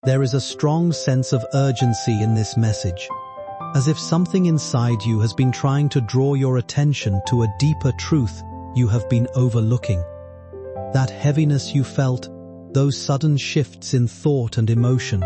There is a strong sense of urgency in this message, as if something inside you has been trying to draw your attention to a deeper truth you have been overlooking. That heaviness you felt, those sudden shifts in thought and emotion,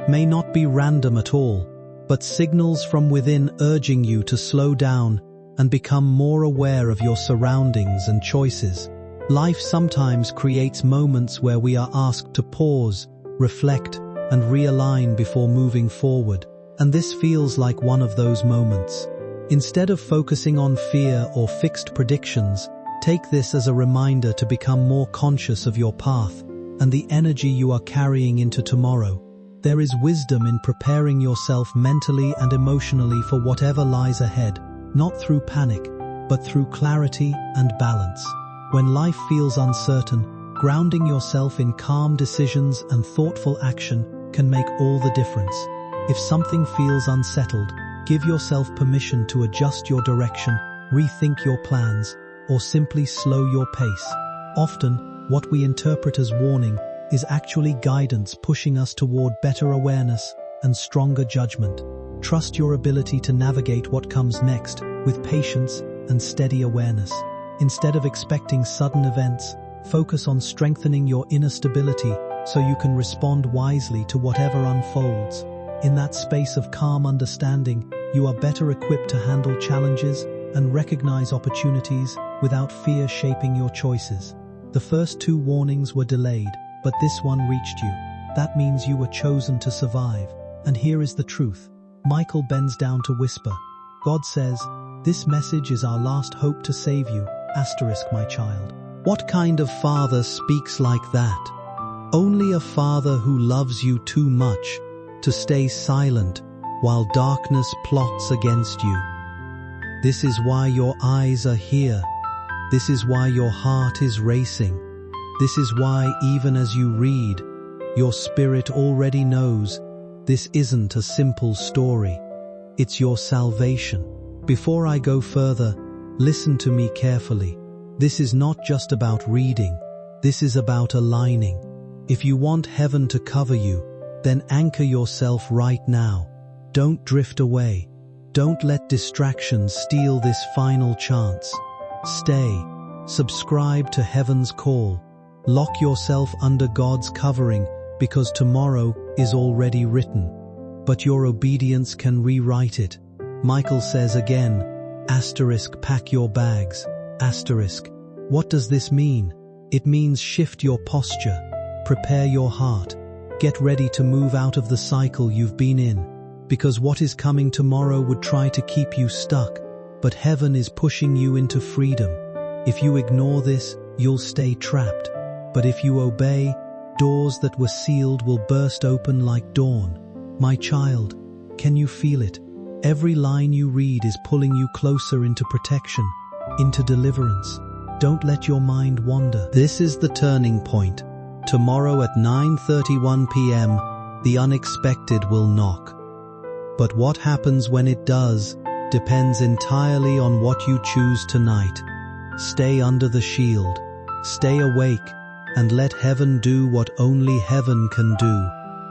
may not be random at all, but signals from within urging you to slow down and become more aware of your surroundings and choices. Life sometimes creates moments where we are asked to pause, reflect, and realign before moving forward, and this feels like one of those moments. Instead of focusing on fear or fixed predictions, take this as a reminder to become more conscious of your path and the energy you are carrying into tomorrow. There is wisdom in preparing yourself mentally and emotionally for whatever lies ahead, not through panic, but through clarity and balance. When life feels uncertain, grounding yourself in calm decisions and thoughtful action can make all the difference. If something feels unsettled, give yourself permission to adjust your direction, rethink your plans, or simply slow your pace. Often, what we interpret as warning is actually guidance pushing us toward better awareness and stronger judgment. Trust your ability to navigate what comes next with patience and steady awareness. Instead of expecting sudden events, focus on strengthening your inner stability so you can respond wisely to whatever unfolds. In that space of calm understanding, you are better equipped to handle challenges and recognize opportunities without fear shaping your choices. The first two warnings were delayed, but this one reached you. That means you were chosen to survive. And here is the truth. Michael bends down to whisper. God says, "This message is our last hope to save you, my child." What kind of father speaks like that? Only a father who loves you too much to stay silent while darkness plots against you. This is why your eyes are here. This is why your heart is racing. This is why, even as you read, your spirit already knows this isn't a simple story. It's your salvation. Before I go further, listen to me carefully. This is not just about reading. This is about aligning. If you want heaven to cover you, then anchor yourself right now. Don't drift away. Don't let distractions steal this final chance. Stay. Subscribe to heaven's call. Lock yourself under God's covering, because tomorrow is already written. But your obedience can rewrite it. Michael says again, pack your bags. What does this mean? It means shift your posture. Prepare your heart. Get ready to move out of the cycle you've been in. Because what is coming tomorrow would try to keep you stuck, but heaven is pushing you into freedom. If you ignore this, you'll stay trapped. But if you obey, doors that were sealed will burst open like dawn. My child, can you feel it? Every line you read is pulling you closer into protection, into deliverance. Don't let your mind wander. This is the turning point. Tomorrow at 9:31 p.m., the unexpected will knock. But what happens when it does depends entirely on what you choose tonight. Stay under the shield, stay awake, and let heaven do what only heaven can do.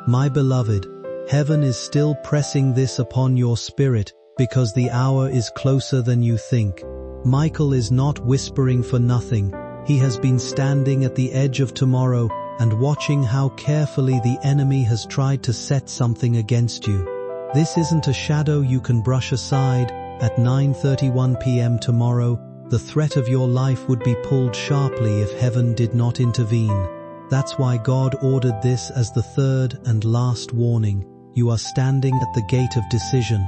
My beloved, heaven is still pressing this upon your spirit because the hour is closer than you think. Michael is not whispering for nothing. He has been standing at the edge of tomorrow and watching how carefully the enemy has tried to set something against you. This isn't a shadow you can brush aside. At 9:31 p.m. tomorrow, the threat of your life would be pulled sharply if heaven did not intervene. That's why God ordered this as the third and last warning. You are standing at the gate of decision,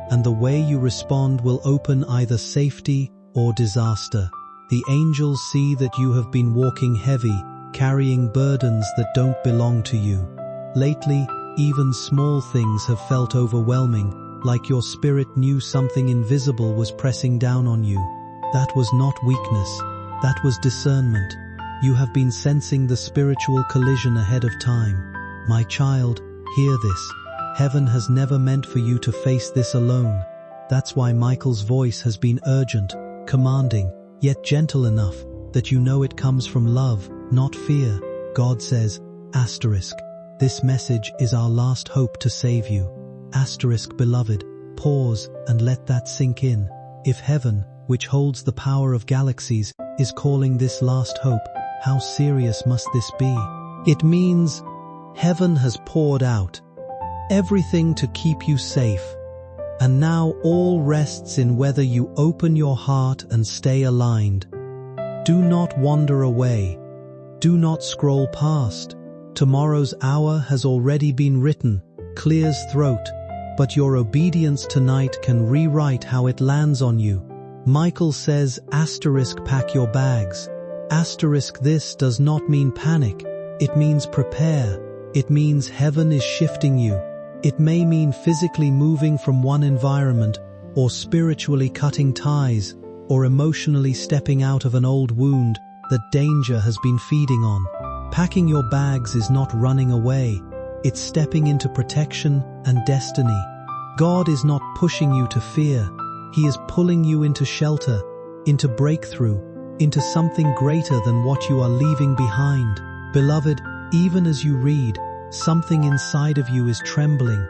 and the way you respond will open either safety or disaster. The angels see that you have been walking heavy, carrying burdens that don't belong to you. Lately, even small things have felt overwhelming, like your spirit knew something invisible was pressing down on you. That was not weakness, that was discernment. You have been sensing the spiritual collision ahead of time. My child, hear this. Heaven has never meant for you to face this alone. That's why Michael's voice has been urgent, commanding, yet gentle enough that you know it comes from love, not fear. God says, *, This message is our last hope to save you. Beloved, pause and let that sink in. If heaven, which holds the power of galaxies, is calling this last hope, how serious must this be? It means heaven has poured out everything to keep you safe, and now all rests in whether you open your heart and stay aligned. Do not wander away. Do not scroll past. Tomorrow's hour has already been written, clear's throat, but your obedience tonight can rewrite how it lands on you. Michael says, pack your bags. This does not mean panic. It means prepare. It means heaven is shifting you. It may mean physically moving from one environment, or spiritually cutting ties, or emotionally stepping out of an old wound that danger has been feeding on. Packing your bags is not running away. It's stepping into protection and destiny. God is not pushing you to fear. He is pulling you into shelter, into breakthrough, into something greater than what you are leaving behind. Beloved, even as you read, something inside of you is trembling.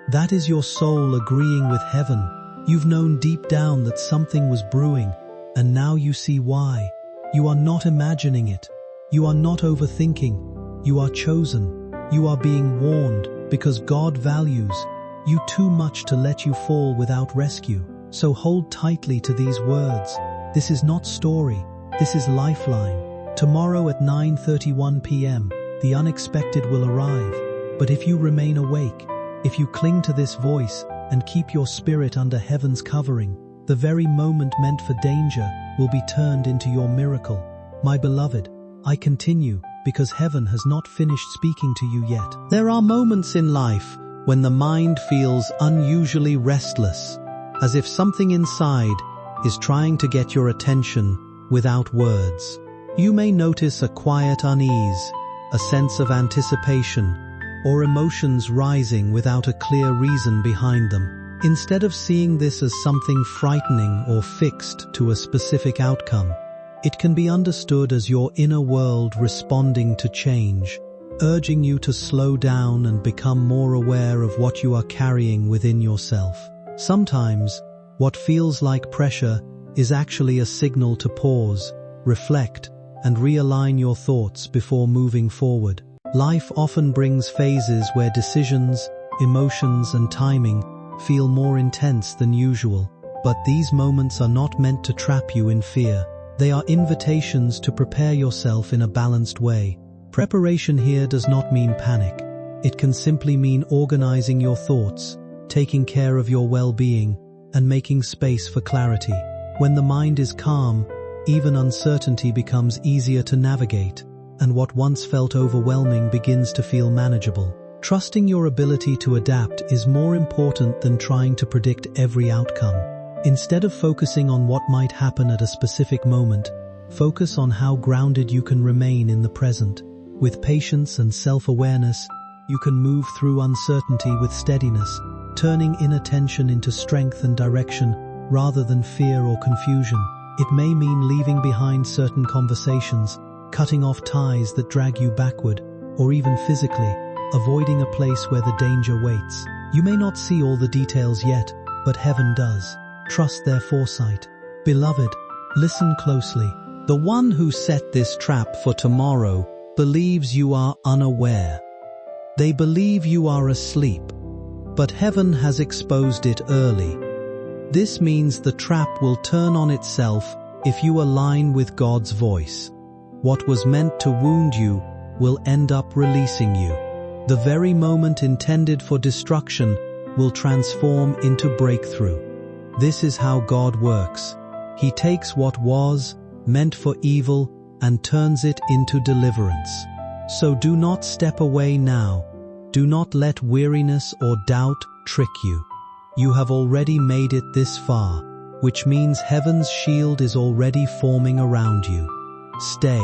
That is your soul agreeing with heaven. You've known deep down that something was brewing, and now you see why. You are not imagining it. You are not overthinking. You are chosen. You are being warned because God values you too much to let you fall without rescue. So hold tightly to these words. This is not story. This is lifeline. Tomorrow at 9:31 p.m., the unexpected will arrive. But if you remain awake, if you cling to this voice and keep your spirit under heaven's covering, the very moment meant for danger will be turned into your miracle. My beloved, I continue because heaven has not finished speaking to you yet. There are moments in life when the mind feels unusually restless, as if something inside is trying to get your attention without words. You may notice a quiet unease, a sense of anticipation, or emotions rising without a clear reason behind them. Instead of seeing this as something frightening or fixed to a specific outcome, it can be understood as your inner world responding to change, urging you to slow down and become more aware of what you are carrying within yourself. Sometimes, what feels like pressure is actually a signal to pause, reflect, and realign your thoughts before moving forward. Life often brings phases where decisions, emotions, and timing feel more intense than usual, but these moments are not meant to trap you in fear. They are invitations to prepare yourself in a balanced way. Preparation here does not mean panic. It can simply mean organizing your thoughts, taking care of your well-being, and making space for clarity. When the mind is calm, even uncertainty becomes easier to navigate, and what once felt overwhelming begins to feel manageable. Trusting your ability to adapt is more important than trying to predict every outcome. Instead of focusing on what might happen at a specific moment, focus on how grounded you can remain in the present. With patience and self-awareness, you can move through uncertainty with steadiness, turning inattention into strength and direction rather than fear or confusion. It may mean leaving behind certain conversations, cutting off ties that drag you backward, or even physically, avoiding a place where the danger waits. You may not see all the details yet, but heaven does. Trust their foresight. Beloved, listen closely. The one who set this trap for tomorrow believes you are unaware. They believe you are asleep, but heaven has exposed it early. This means the trap will turn on itself if you align with God's voice. What was meant to wound you will end up releasing you. The very moment intended for destruction will transform into breakthrough. This is how God works. He takes what was meant for evil and turns it into deliverance. So do not step away now. Do not let weariness or doubt trick you. You have already made it this far, which means heaven's shield is already forming around you. Stay.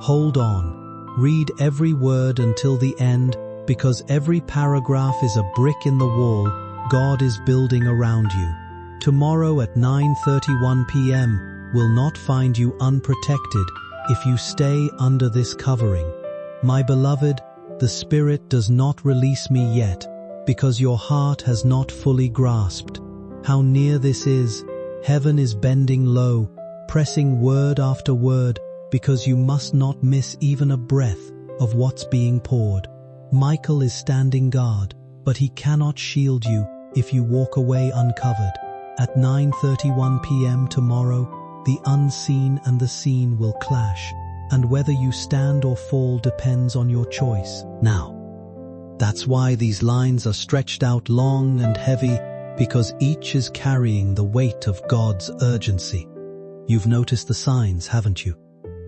Hold on. Read every word until the end, because every paragraph is a brick in the wall God is building around you. Tomorrow at 9:31 p.m. will not find you unprotected if you stay under this covering. My beloved, The Spirit does not release me yet, because your heart has not fully grasped how near this is. Heaven is bending low, pressing word after word, because you must not miss even a breath of what's being poured. Michael is standing guard, but he cannot shield you if you walk away uncovered. At 9:31 p.m. tomorrow, the unseen and the seen will clash, and whether you stand or fall depends on your choice. Now, that's why these lines are stretched out long and heavy, because each is carrying the weight of God's urgency. You've noticed the signs, haven't you?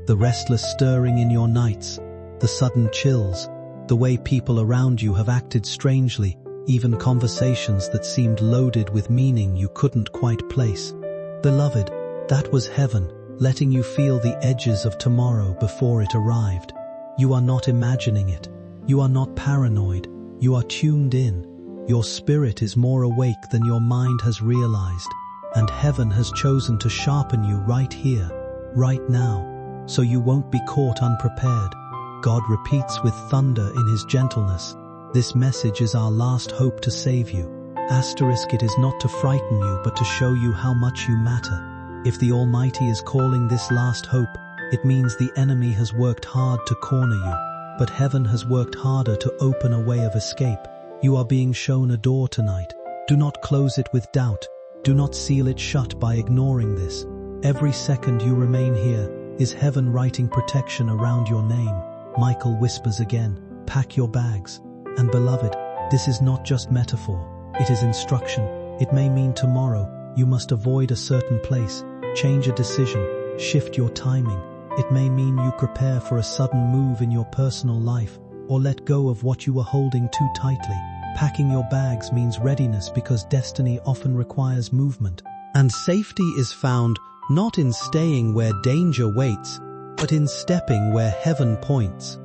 The restless stirring in your nights, the sudden chills, the way people around you have acted strangely, even conversations that seemed loaded with meaning you couldn't quite place. Beloved, that was heaven, letting you feel the edges of tomorrow before it arrived. You are not imagining it. You are not paranoid. You are tuned in. Your spirit is more awake than your mind has realized, and heaven has chosen to sharpen you right here, right now, so you won't be caught unprepared. God repeats with thunder in his gentleness, this message is our last hope to save you. It is not to frighten you, but to show you how much you matter. If the Almighty is calling this last hope, it means the enemy has worked hard to corner you, but heaven has worked harder to open a way of escape. You are being shown a door tonight. Do not close it with doubt. Do not seal it shut by ignoring this. Every second you remain here is heaven writing protection around your name. Michael whispers again, pack your bags. And beloved, this is not just metaphor. It is instruction. It may mean tomorrow you must avoid a certain place, change a decision, shift your timing. It may mean you prepare for a sudden move in your personal life, or let go of what you were holding too tightly. Packing your bags means readiness, because destiny often requires movement. And safety is found not in staying where danger waits, but in stepping where heaven points.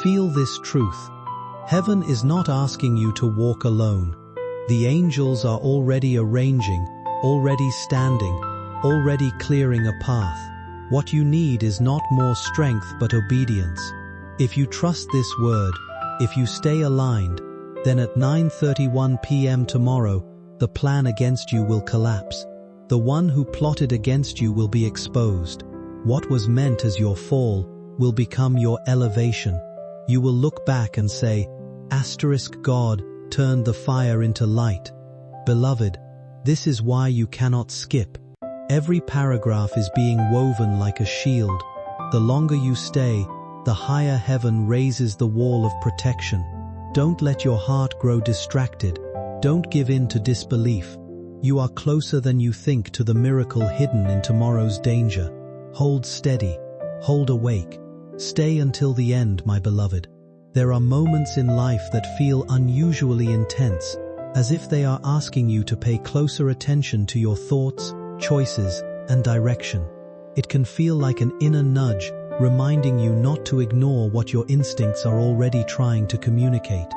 Feel this truth. Heaven is not asking you to walk alone. The angels are already arranging, already standing, already clearing a path. What you need is not more strength but obedience. If you trust this word, if you stay aligned, then at 9:31 p.m. tomorrow, the plan against you will collapse. The one who plotted against you will be exposed. What was meant as your fall will become your elevation. You will look back and say, God turned the fire into light. Beloved, this is why you cannot skip. Every paragraph is being woven like a shield. The longer you stay, the higher heaven raises the wall of protection. Don't let your heart grow distracted. Don't give in to disbelief. You are closer than you think to the miracle hidden in tomorrow's danger. Hold steady. Hold awake. Stay until the end, my beloved. There are moments in life that feel unusually intense, as if they are asking you to pay closer attention to your thoughts, choices, and direction. It can feel like an inner nudge, reminding you not to ignore what your instincts are already trying to communicate.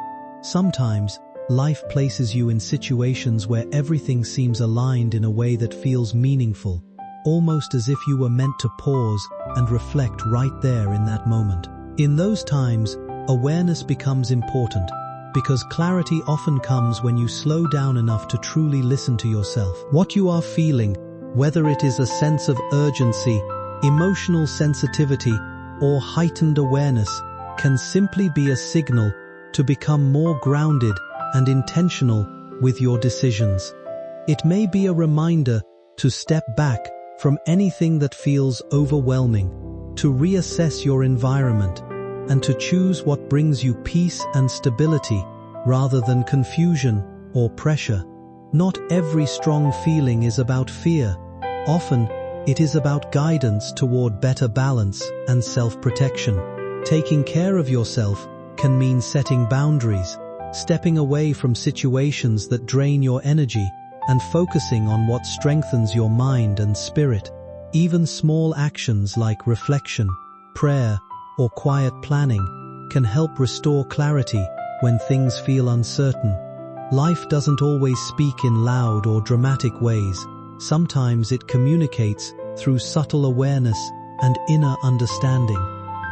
Sometimes, life places you in situations where everything seems aligned in a way that feels meaningful, almost as if you were meant to pause and reflect right there in that moment. In those times, awareness becomes important, because clarity often comes when you slow down enough to truly listen to yourself. What you are feeling, whether it is a sense of urgency, emotional sensitivity, or heightened awareness, can simply be a signal to become more grounded and intentional with your decisions. It may be a reminder to step back from anything that feels overwhelming, to reassess your environment, and to choose what brings you peace and stability rather than confusion or pressure. Not every strong feeling is about fear. Often, it is about guidance toward better balance and self-protection. Taking care of yourself can mean setting boundaries, stepping away from situations that drain your energy, and focusing on what strengthens your mind and spirit. Even small actions like reflection, prayer, or quiet planning can help restore clarity when things feel uncertain. Life doesn't always speak in loud or dramatic ways. Sometimes it communicates through subtle awareness and inner understanding.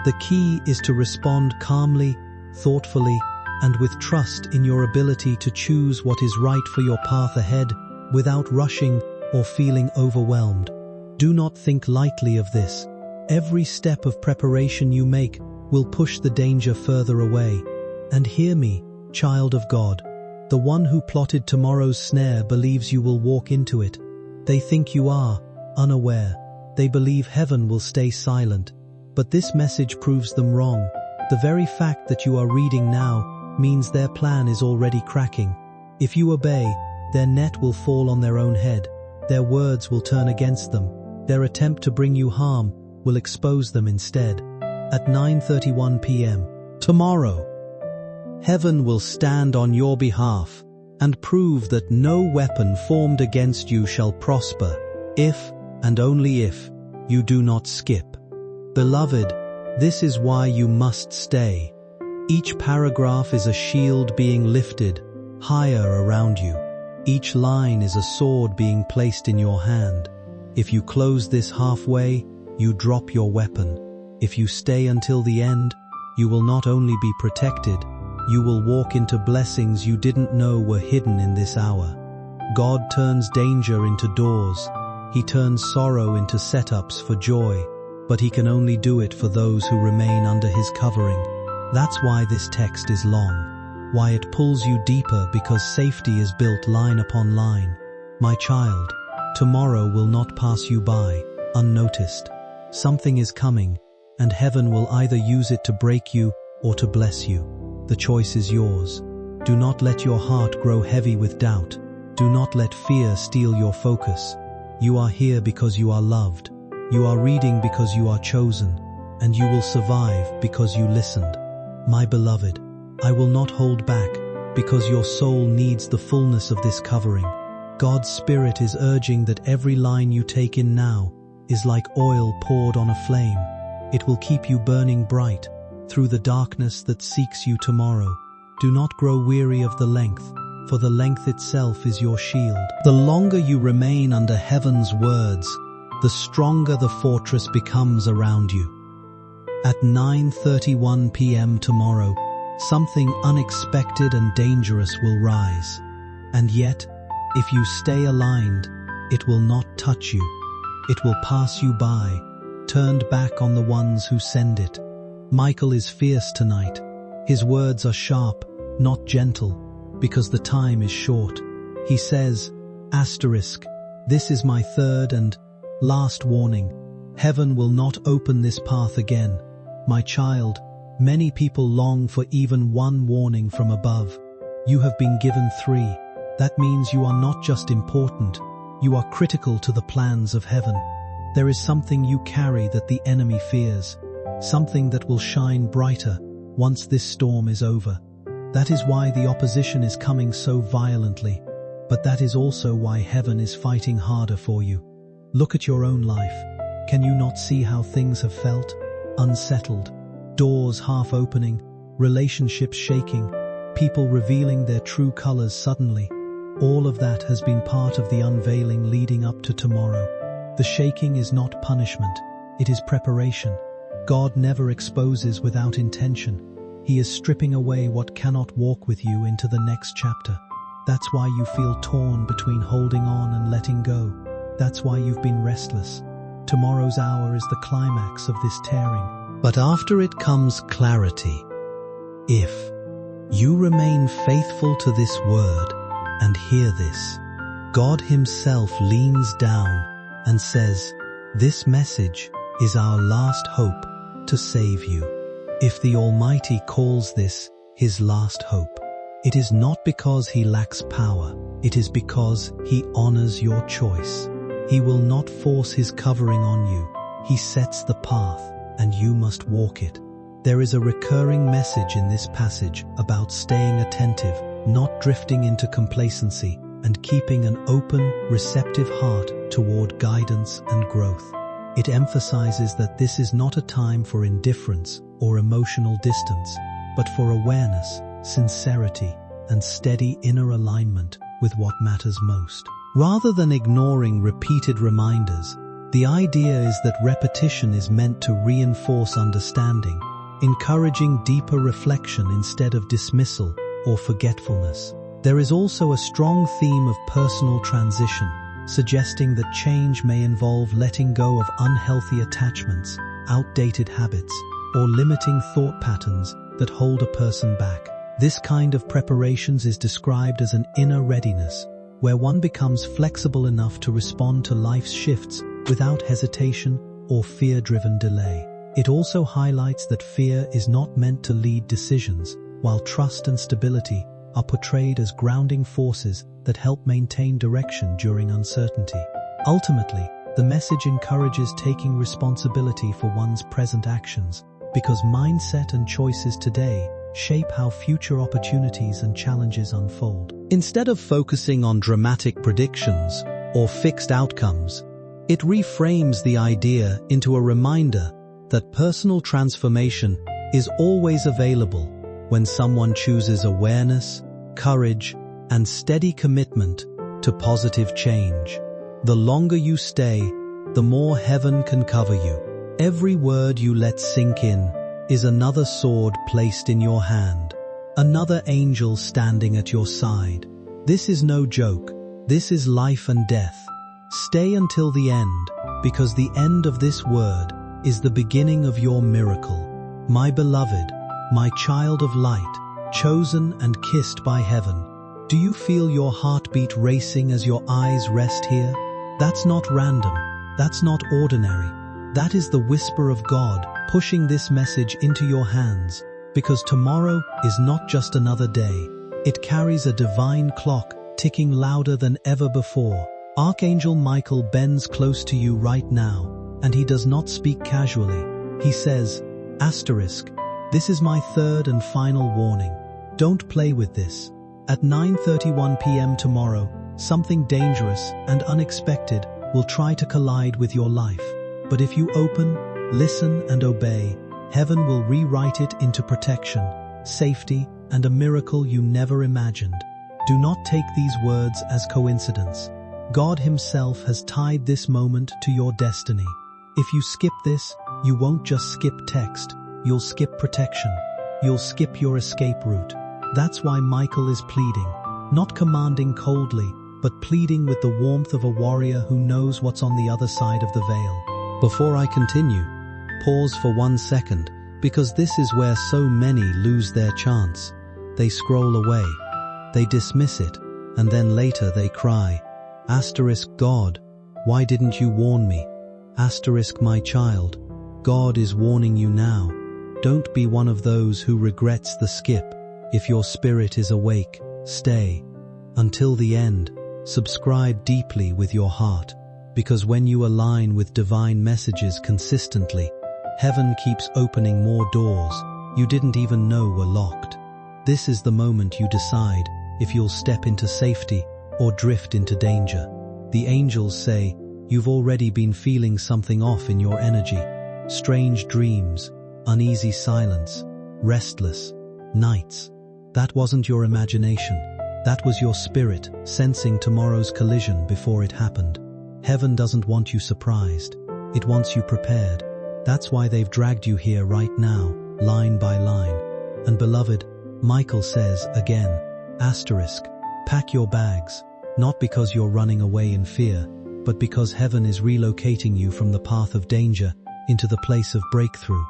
The key is to respond calmly, thoughtfully, and with trust in your ability to choose what is right for your path ahead without rushing or feeling overwhelmed. Do not think lightly of this. Every step of preparation you make will push the danger further away. And hear me, child of God. The one who plotted tomorrow's snare believes you will walk into it. They think you are unaware. They believe heaven will stay silent. But this message proves them wrong. The very fact that you are reading now means their plan is already cracking. If you obey, their net will fall on their own head. Their words will turn against them. Their attempt to bring you harm will expose them instead. At 9:31 p.m. tomorrow, heaven will stand on your behalf and prove that no weapon formed against you shall prosper, if, and only if, you do not skip. Beloved, this is why you must stay. Each paragraph is a shield being lifted higher around you. Each line is a sword being placed in your hand. If you close this halfway, you drop your weapon. If you stay until the end, you will not only be protected, you will walk into blessings you didn't know were hidden in this hour. God turns danger into doors. He turns sorrow into setups for joy, but He can only do it for those who remain under His covering. That's why this text is long, why it pulls you deeper, because safety is built line upon line. My child, tomorrow will not pass you by, unnoticed. Something is coming, and heaven will either use it to break you or to bless you. The choice is yours. Do not let your heart grow heavy with doubt. Do not let fear steal your focus. You are here because you are loved. You are reading because you are chosen, and you will survive because you listened. My beloved, I will not hold back, because your soul needs the fullness of this covering. God's Spirit is urging that every line you take in now is like oil poured on a flame. It will keep you burning bright through the darkness that seeks you tomorrow. Do not grow weary of the length, for the length itself is your shield. The longer you remain under heaven's words, the stronger the fortress becomes around you. At 9:31 p.m. tomorrow, something unexpected and dangerous will rise. And yet, if you stay aligned, it will not touch you. It will pass you by, turned back on the ones who send it. Michael is fierce tonight. His words are sharp, not gentle, because the time is short. He says, asterisk, this is my third and last warning. Heaven will not open this path again. My child, many people long for even one warning from above. You have been given 3. That means you are not just important, you are critical to the plans of heaven. There is something you carry that the enemy fears, something that will shine brighter once this storm is over. That is why the opposition is coming so violently, but that is also why heaven is fighting harder for you. Look at your own life. Can you not see how things have felt? Unsettled, doors half opening, relationships shaking, people revealing their true colors suddenly. All of that has been part of the unveiling leading up to tomorrow. The shaking is not punishment, it is preparation. God never exposes without intention. He is stripping away what cannot walk with you into the next chapter. That's why you feel torn between holding on and letting go. That's why you've been restless. Tomorrow's hour is the climax of this tearing. But after it comes clarity. If you remain faithful to this word and hear this, God Himself leans down and says, this message is our last hope to save you. If the Almighty calls this His last hope, it is not because He lacks power, it is because He honors your choice. He will not force His covering on you. He sets the path, and you must walk it. There is a recurring message in this passage about staying attentive, not drifting into complacency, and keeping an open, receptive heart toward guidance and growth. It emphasizes that this is not a time for indifference or emotional distance, but for awareness, sincerity, and steady inner alignment with what matters most. Rather than ignoring repeated reminders, the idea is that repetition is meant to reinforce understanding, encouraging deeper reflection instead of dismissal or forgetfulness. There is also a strong theme of personal transition, suggesting that change may involve letting go of unhealthy attachments, outdated habits, or limiting thought patterns that hold a person back. This kind of preparations is described as an inner readiness, where one becomes flexible enough to respond to life's shifts without hesitation or fear-driven delay. It also highlights that fear is not meant to lead decisions, while trust and stability are portrayed as grounding forces that help maintain direction during uncertainty. Ultimately, the message encourages taking responsibility for one's present actions, because mindset and choices today shape how future opportunities and challenges unfold. Instead of focusing on dramatic predictions or fixed outcomes, it reframes the idea into a reminder that personal transformation is always available when someone chooses awareness, courage, and steady commitment to positive change. The longer you stay, the more heaven can cover you. Every word you let sink in is another sword placed in your hand, another angel standing at your side. This is no joke. This is life and death. Stay until the end, because the end of this word is the beginning of your miracle. My beloved, my child of light, chosen and kissed by heaven, do you feel your heartbeat racing as your eyes rest here? That's not random. That's not ordinary. That is the whisper of God pushing this message into your hands, because tomorrow is not just another day. It carries a divine clock ticking louder than ever before. Archangel Michael bends close to you right now, and he does not speak casually. He says, Asterisk, this is my third and final warning. Don't play with this. At 9:31 p.m. tomorrow, something dangerous and unexpected will try to collide with your life. But if you open, listen, and obey, heaven will rewrite it into protection, safety, and a miracle you never imagined. Do not take these words as coincidence. God Himself has tied this moment to your destiny. If you skip this, you won't just skip text, you'll skip protection. You'll skip your escape route. That's why Michael is pleading, not commanding coldly, but pleading with the warmth of a warrior who knows what's on the other side of the veil. Before I continue, pause for 1 second, because this is where so many lose their chance. They scroll away, they dismiss it, and then later they cry, Asterisk God, why didn't you warn me? Asterisk my child, God is warning you now. Don't be one of those who regrets the skip. If your spirit is awake, stay. Until the end, subscribe deeply with your heart, because when you align with divine messages consistently, heaven keeps opening more doors you didn't even know were locked. This is the moment you decide if you'll step into safety or drift into danger. The angels say, you've already been feeling something off in your energy. Strange dreams, uneasy silence, restless nights. That wasn't your imagination. That was your spirit sensing tomorrow's collision before it happened. Heaven doesn't want you surprised. It wants you prepared. That's why they've dragged you here right now, line by line. And beloved, Michael says again, Asterisk, pack your bags, not because you're running away in fear, but because heaven is relocating you from the path of danger into the place of breakthrough.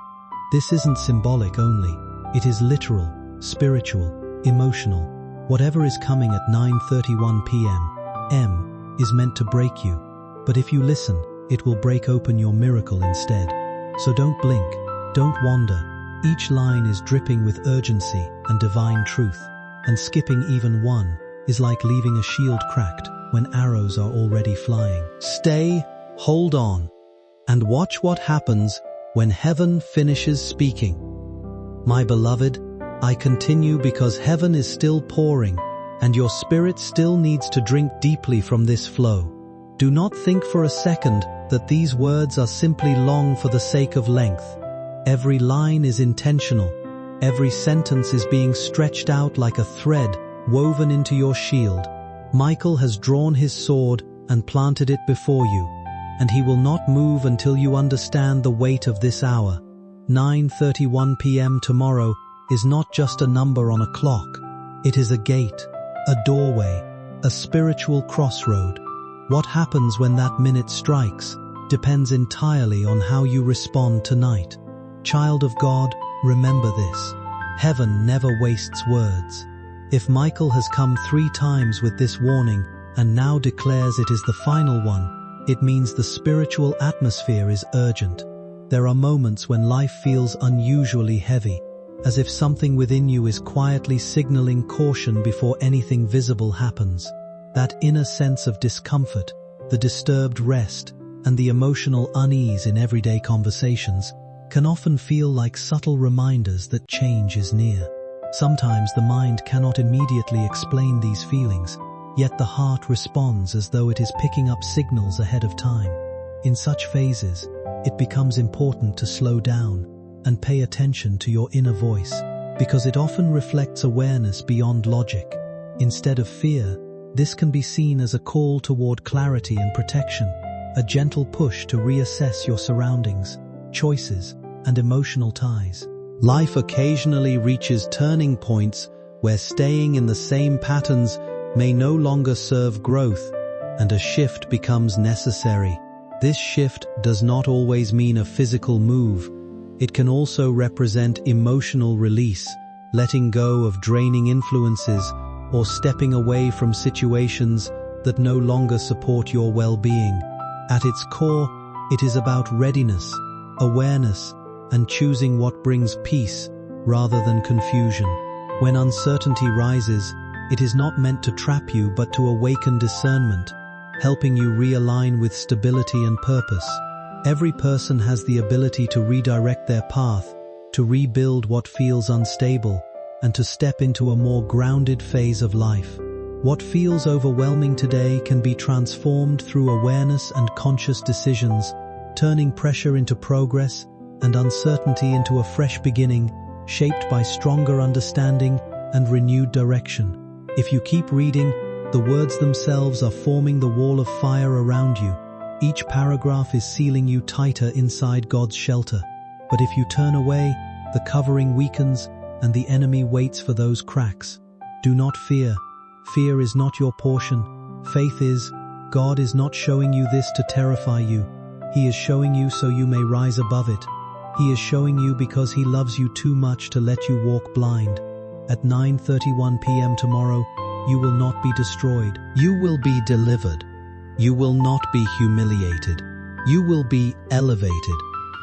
This isn't symbolic only. It is literal, spiritual, emotional. Whatever is coming at 9:31 p.m. is meant to break you. But if you listen, it will break open your miracle instead. So don't blink, don't wander. Each line is dripping with urgency and divine truth, and skipping even one is like leaving a shield cracked when arrows are already flying. Stay, hold on, and watch what happens when heaven finishes speaking. My beloved, I continue because heaven is still pouring, and your spirit still needs to drink deeply from this flow. Do not think for a second that these words are simply long for the sake of length. Every line is intentional. Every sentence is being stretched out like a thread woven into your shield. Michael has drawn his sword and planted it before you, and he will not move until you understand the weight of this hour. 9:31 p.m. tomorrow is not just a number on a clock. It is a gate, a doorway, a spiritual crossroad. What happens when that minute strikes depends entirely on how you respond tonight. Child of God, remember this. Heaven never wastes words. If Michael has come 3 times with this warning and now declares it is the final one, it means the spiritual atmosphere is urgent. There are moments when life feels unusually heavy, as if something within you is quietly signaling caution before anything visible happens. That inner sense of discomfort, the disturbed rest, and the emotional unease in everyday conversations can often feel like subtle reminders that change is near. Sometimes the mind cannot immediately explain these feelings, yet the heart responds as though it is picking up signals ahead of time. In such phases, it becomes important to slow down and pay attention to your inner voice, because it often reflects awareness beyond logic. Instead of fear, this can be seen as a call toward clarity and protection, a gentle push to reassess your surroundings, choices, and emotional ties. Life occasionally reaches turning points where staying in the same patterns may no longer serve growth, and a shift becomes necessary. This shift does not always mean a physical move. It can also represent emotional release, letting go of draining influences, or stepping away from situations that no longer support your well-being. At its core, it is about readiness, awareness, and choosing what brings peace rather than confusion. When uncertainty rises, it is not meant to trap you but to awaken discernment, helping you realign with stability and purpose. Every person has the ability to redirect their path, to rebuild what feels unstable, and to step into a more grounded phase of life. What feels overwhelming today can be transformed through awareness and conscious decisions, turning pressure into progress and uncertainty into a fresh beginning, shaped by stronger understanding and renewed direction. If you keep reading, the words themselves are forming the wall of fire around you. Each paragraph is sealing you tighter inside God's shelter. But if you turn away, the covering weakens and the enemy waits for those cracks. Do not fear. Fear is not your portion. Faith is. God is not showing you this to terrify you. He is showing you so you may rise above it. He is showing you because He loves you too much to let you walk blind. At 9:31 p.m. tomorrow, you will not be destroyed. You will be delivered. You will not be humiliated. You will be elevated.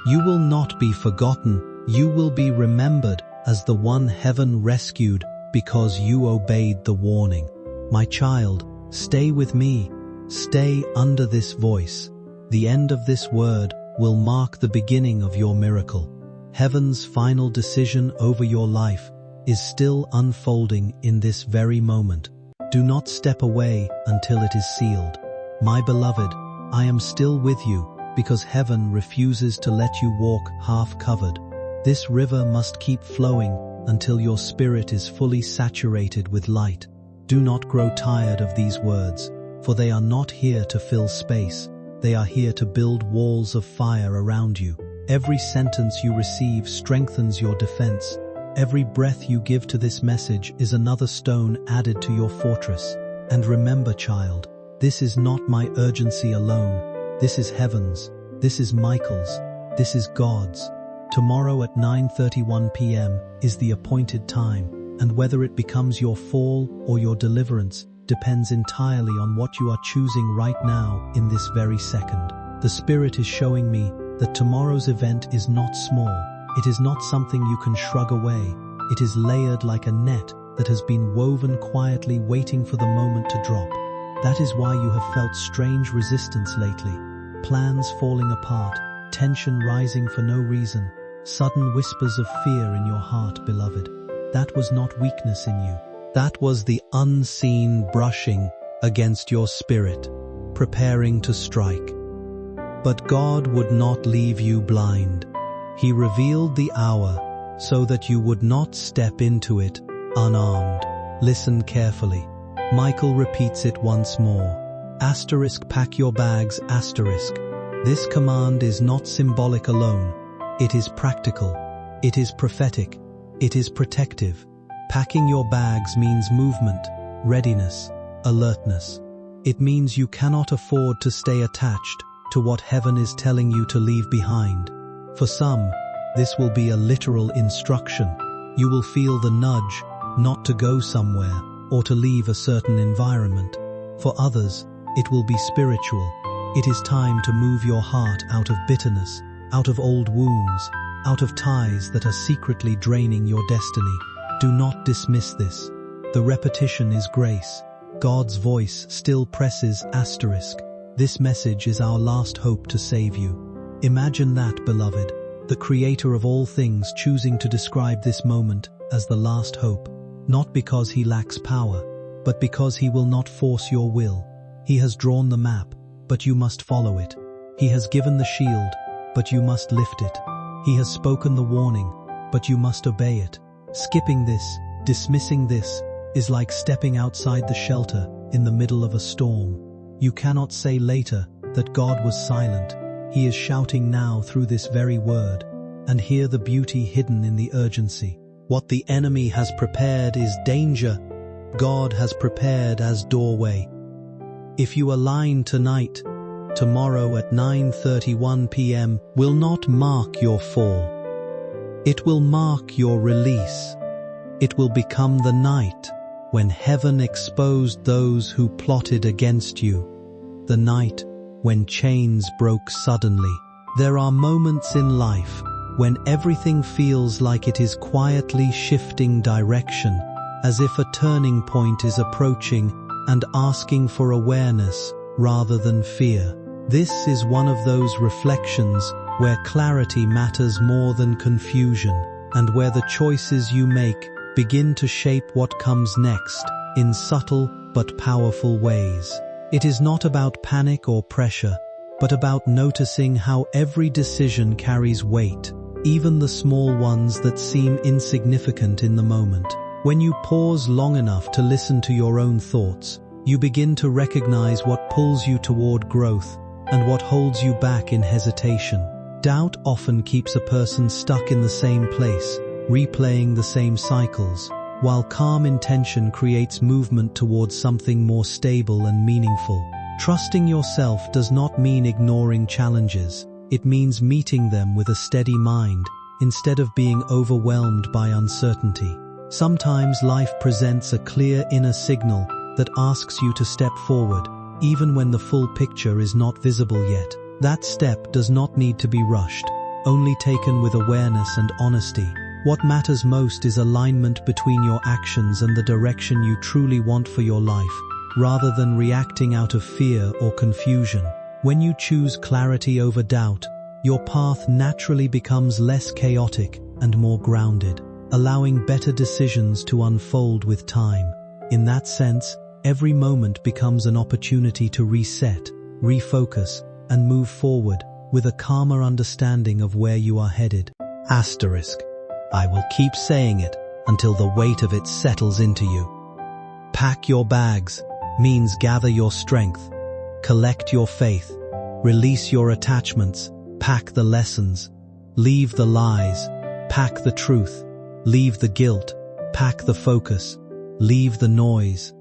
You will not be forgotten. You will be remembered as the one heaven rescued because you obeyed the warning. My child, stay with me. Stay under this voice. The end of this word will mark the beginning of your miracle. Heaven's final decision over your life is still unfolding in this very moment. Do not step away until it is sealed. My beloved, I am still with you because heaven refuses to let you walk half-covered. This river must keep flowing until your spirit is fully saturated with light. Do not grow tired of these words, for they are not here to fill space. They are here to build walls of fire around you. Every sentence you receive strengthens your defense. Every breath you give to this message is another stone added to your fortress. And remember, child, this is not my urgency alone. This is heaven's. This is Michael's. This is God's. Tomorrow at 9:31 p.m. is the appointed time, and whether it becomes your fall or your deliverance depends entirely on what you are choosing right now in this very second. The Spirit is showing me that tomorrow's event is not small. It is not something you can shrug away. It is layered like a net that has been woven quietly, waiting for the moment to drop. That is why you have felt strange resistance lately. Plans falling apart, tension rising for no reason, sudden whispers of fear in your heart, beloved. That was not weakness in you. That was the unseen brushing against your spirit, preparing to strike. But God would not leave you blind. He revealed the hour so that you would not step into it unarmed. Listen carefully. Michael repeats it once more. Asterisk, pack your bags, asterisk. This command is not symbolic alone. It is practical. It is prophetic. It is protective. Packing your bags means movement, readiness, alertness. It means you cannot afford to stay attached to what heaven is telling you to leave behind. For some, this will be a literal instruction. You will feel the nudge not to go somewhere or to leave a certain environment. For others, it will be spiritual. It is time to move your heart out of bitterness, out of old wounds, out of ties that are secretly draining your destiny. Do not dismiss this. The repetition is grace. God's voice still presses asterisk. This message is our last hope to save you. Imagine that, beloved, the Creator of all things choosing to describe this moment as the last hope, not because He lacks power, but because He will not force your will. He has drawn the map, but you must follow it. He has given the shield, but you must lift it. He has spoken the warning, but you must obey it. Skipping this, dismissing this, is like stepping outside the shelter in the middle of a storm. You cannot say later that God was silent. He is shouting now through this very word. And hear the beauty hidden in the urgency. What the enemy has prepared is danger. God has prepared as doorway. If you align tonight, tomorrow at 9:31 p.m. will not mark your fall. It will mark your release. It will become the night when heaven exposed those who plotted against you. The night when chains broke suddenly. There are moments in life when everything feels like it is quietly shifting direction, as if a turning point is approaching and asking for awareness rather than fear. This is one of those reflections where clarity matters more than confusion, and where the choices you make begin to shape what comes next in subtle but powerful ways. It is not about panic or pressure, but about noticing how every decision carries weight, even the small ones that seem insignificant in the moment. When you pause long enough to listen to your own thoughts, you begin to recognize what pulls you toward growth and what holds you back in hesitation. Doubt often keeps a person stuck in the same place, replaying the same cycles, while calm intention creates movement towards something more stable and meaningful. Trusting yourself does not mean ignoring challenges. It means meeting them with a steady mind, instead of being overwhelmed by uncertainty. Sometimes life presents a clear inner signal that asks you to step forward, even when the full picture is not visible yet. That step does not need to be rushed, only taken with awareness and honesty. What matters most is alignment between your actions and the direction you truly want for your life, rather than reacting out of fear or confusion. When you choose clarity over doubt, your path naturally becomes less chaotic and more grounded, allowing better decisions to unfold with time. In that sense, every moment becomes an opportunity to reset, refocus, and move forward with a calmer understanding of where you are headed. Asterisk. I will keep saying it until the weight of it settles into you. Pack your bags means gather your strength, collect your faith, release your attachments, pack the lessons, leave the lies, pack the truth, leave the guilt, pack the focus, leave the noise.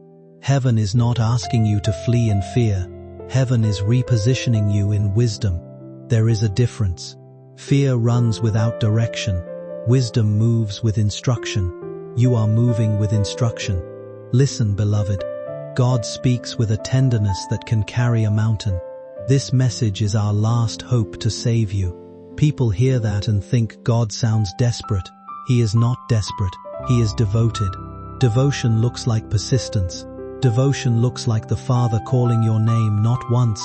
Heaven is not asking you to flee in fear. Heaven is repositioning you in wisdom. There is a difference. Fear runs without direction. Wisdom moves with instruction. You are moving with instruction. Listen, beloved. God speaks with a tenderness that can carry a mountain. This message is our last hope to save you. People hear that and think God sounds desperate. He is not desperate. He is devoted. Devotion looks like persistence. Devotion looks like the Father calling your name not once,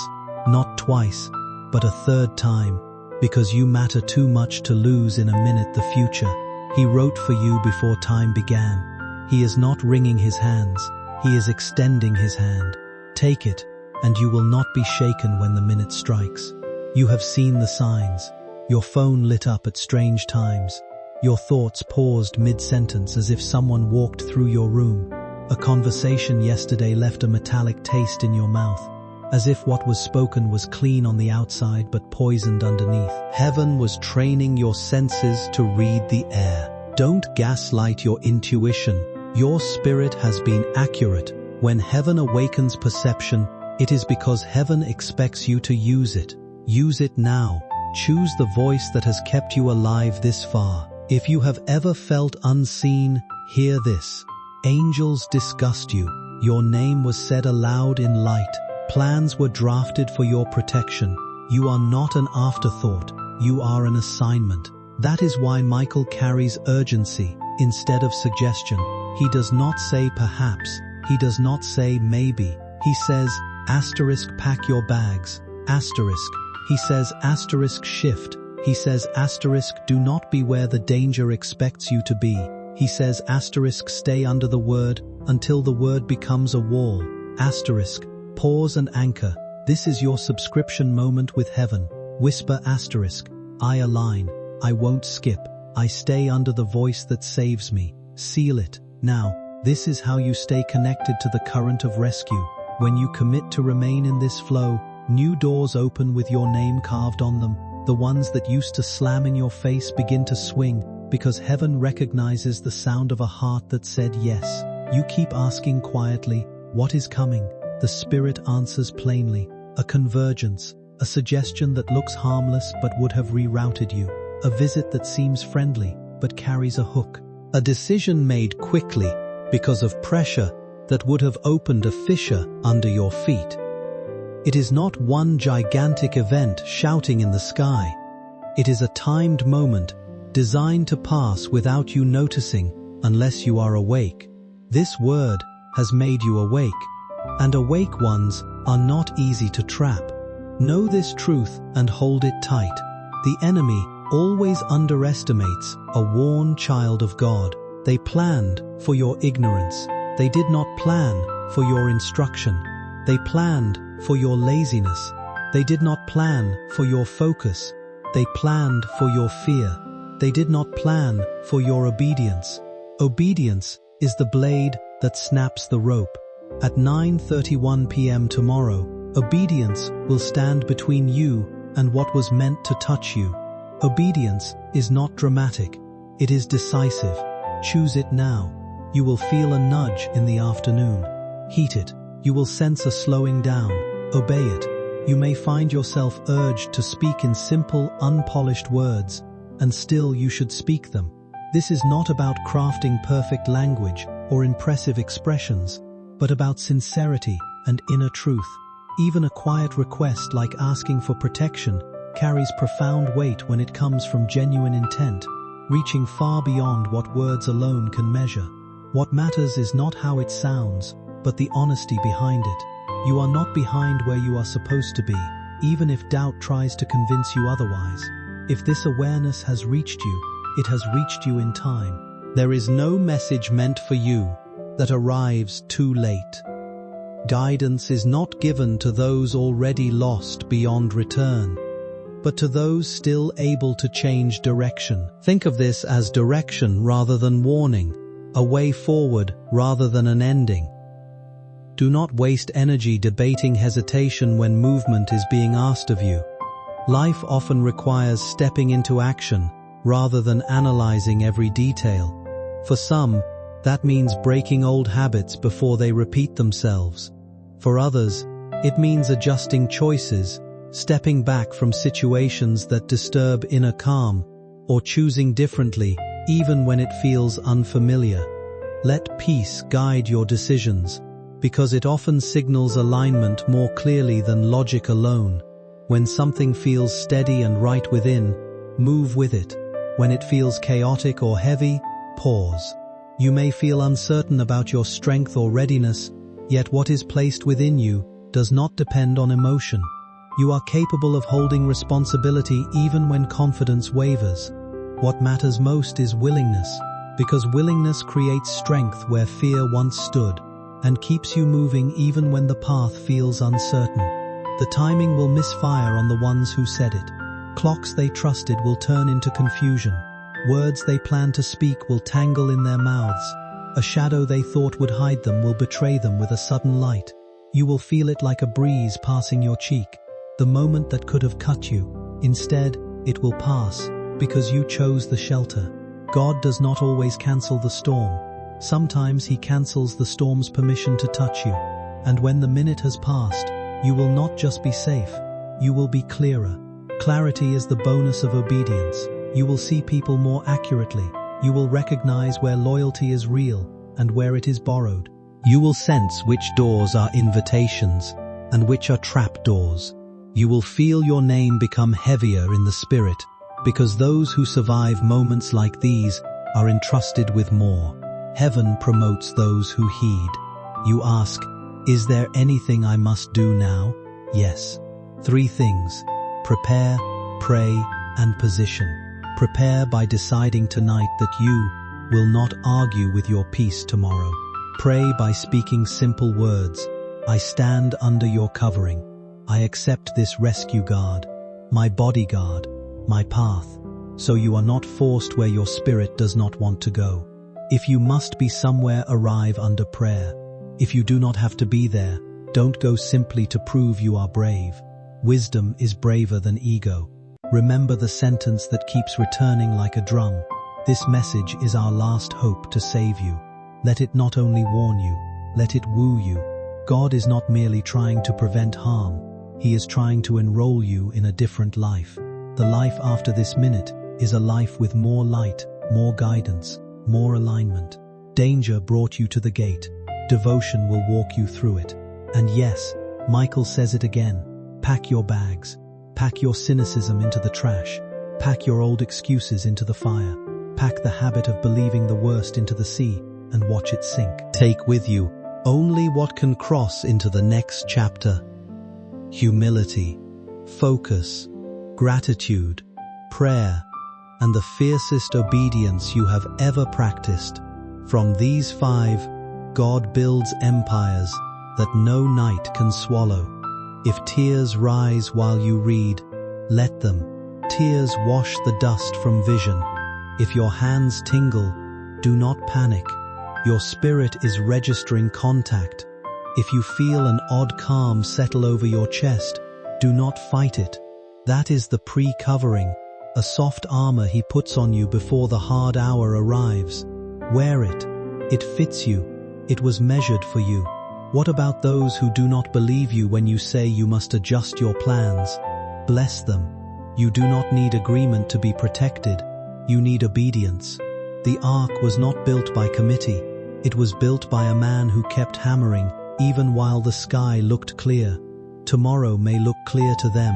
not twice, but a third time, because you matter too much to lose in a minute the future. He wrote for you before time began. He is not wringing his hands. He is extending his hand. Take it, and you will not be shaken when the minute strikes. You have seen the signs. Your phone lit up at strange times. Your thoughts paused mid-sentence as if someone walked through your room. A conversation yesterday left a metallic taste in your mouth. as if what was spoken was clean on the outside but poisoned underneath. Heaven was training your senses to read the air. Don't gaslight your intuition. Your spirit has been accurate. When heaven awakens perception, it is because heaven expects you to use it. Use it now. Choose the voice that has kept you alive this far. If you have ever felt unseen, hear this. Angels discussed you. Your name was said aloud in light. Plans were drafted for your protection. You are not an afterthought. You are an assignment. That is why Michael carries urgency instead of suggestion. He does not say perhaps. He does not say maybe. He says, asterisk, pack your bags. Asterisk. He says, asterisk, shift. He says, asterisk, do not be where the danger expects you to be. He says, asterisk, stay under the word until the word becomes a wall. Asterisk, pause and anchor. This is your subscription moment with heaven. Whisper asterisk, I align. I won't skip. I stay under the voice that saves me. Seal it. Now, this is how you stay connected to the current of rescue. When you commit to remain in this flow, new doors open with your name carved on them. The ones that used to slam in your face begin to swing because heaven recognizes the sound of a heart that said yes. You keep asking quietly, what is coming? The spirit answers plainly. A convergence, a suggestion that looks harmless but would have rerouted you. A visit that seems friendly but carries a hook. A decision made quickly because of pressure that would have opened a fissure under your feet. It is not one gigantic event shouting in the sky. It is a timed moment designed to pass without you noticing unless you are awake. This word has made you awake, and awake ones are not easy to trap. Know this truth and hold it tight. The enemy always underestimates a worn child of God. They planned for your ignorance. They did not plan for your instruction. They planned for your laziness. They did not plan for your focus. They planned for your fear. They did not plan for your obedience. Obedience is the blade that snaps the rope. At 9:31 p.m. tomorrow, obedience will stand between you and what was meant to touch you. Obedience is not dramatic. It is decisive. Choose it now. You will feel a nudge in the afternoon. Heat it. You will sense a slowing down. Obey it. You may find yourself urged to speak in simple, unpolished words, and still you should speak them. This is not about crafting perfect language or impressive expressions, but about sincerity and inner truth. Even a quiet request like asking for protection carries profound weight when it comes from genuine intent, reaching far beyond what words alone can measure. What matters is not how it sounds, but the honesty behind it. You are not behind where you are supposed to be, even if doubt tries to convince you otherwise. If this awareness has reached you, it has reached you in time. There is no message meant for you that arrives too late. Guidance is not given to those already lost beyond return, but to those still able to change direction. Think of this as direction rather than warning, a way forward rather than an ending. Do not waste energy debating hesitation when movement is being asked of you. Life often requires stepping into action rather than analyzing every detail. For some, that means breaking old habits before they repeat themselves. For others, it means adjusting choices, stepping back from situations that disturb inner calm, or choosing differently even when it feels unfamiliar. Let peace guide your decisions, because it often signals alignment more clearly than logic alone. When something feels steady and right within, move with it. When it feels chaotic or heavy, pause. You may feel uncertain about your strength or readiness, yet what is placed within you does not depend on emotion. You are capable of holding responsibility even when confidence wavers. What matters most is willingness, because willingness creates strength where fear once stood, and keeps you moving even when the path feels uncertain. The timing will misfire on the ones who said it. Clocks they trusted will turn into confusion. Words they planned to speak will tangle in their mouths. A shadow they thought would hide them will betray them with a sudden light. You will feel it like a breeze passing your cheek, the moment that could have cut you. Instead, it will pass, because you chose the shelter. God does not always cancel the storm. Sometimes He cancels the storm's permission to touch you. And when the minute has passed, you will not just be safe, you will be clearer. Clarity is the bonus of obedience. You will see people more accurately. You will recognize where loyalty is real and where it is borrowed. You will sense which doors are invitations and which are trap doors. You will feel your name become heavier in the spirit, because those who survive moments like these are entrusted with more. Heaven promotes those who heed. You ask, is there anything I must do now? Yes. 3 things. Prepare, pray, and position. Prepare by deciding tonight that you will not argue with your peace tomorrow. Pray by speaking simple words. I stand under your covering. I accept this rescue guard, my bodyguard, my path, so you are not forced where your spirit does not want to go. If you must be somewhere, arrive under prayer. If you do not have to be there, don't go simply to prove you are brave. Wisdom is braver than ego. Remember the sentence that keeps returning like a drum. This message is our last hope to save you. Let it not only warn you, let it woo you. God is not merely trying to prevent harm. He is trying to enroll you in a different life. The life after this minute is a life with more light, more guidance, more alignment. Danger brought you to the gate. Devotion will walk you through it. And yes, Michael says it again. Pack your bags. Pack your cynicism into the trash. Pack your old excuses into the fire. Pack the habit of believing the worst into the sea and watch it sink. Take with you only what can cross into the next chapter. Humility, focus, gratitude, prayer, and the fiercest obedience you have ever practiced. From these 5, God builds empires that no night can swallow. If tears rise while you read, let them. Tears wash the dust from vision. If your hands tingle, do not panic. Your spirit is registering contact. If you feel an odd calm settle over your chest, do not fight it. That is the pre-covering, a soft armor He puts on you before the hard hour arrives. Wear it. It fits you. It was measured for you. What about those who do not believe you when you say you must adjust your plans? Bless them. You do not need agreement to be protected. You need obedience. The ark was not built by committee. It was built by a man who kept hammering, even while the sky looked clear. Tomorrow may look clear to them.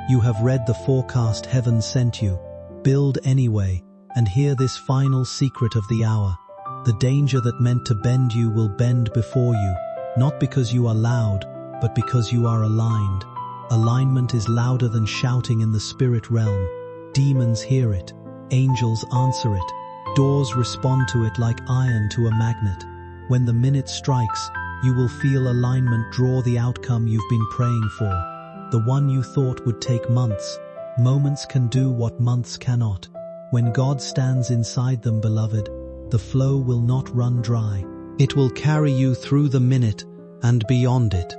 You have read the forecast heaven sent you. Build anyway, and hear this final secret of the hour. The danger that meant to bend you will bend before you. Not because you are loud, but because you are aligned. Alignment is louder than shouting in the spirit realm. Demons hear it. Angels answer it. Doors respond to it like iron to a magnet. When the minute strikes, you will feel alignment draw the outcome you've been praying for. The one you thought would take months. Moments can do what months cannot. When God stands inside them, beloved, the flow will not run dry. It will carry you through the minute and beyond it.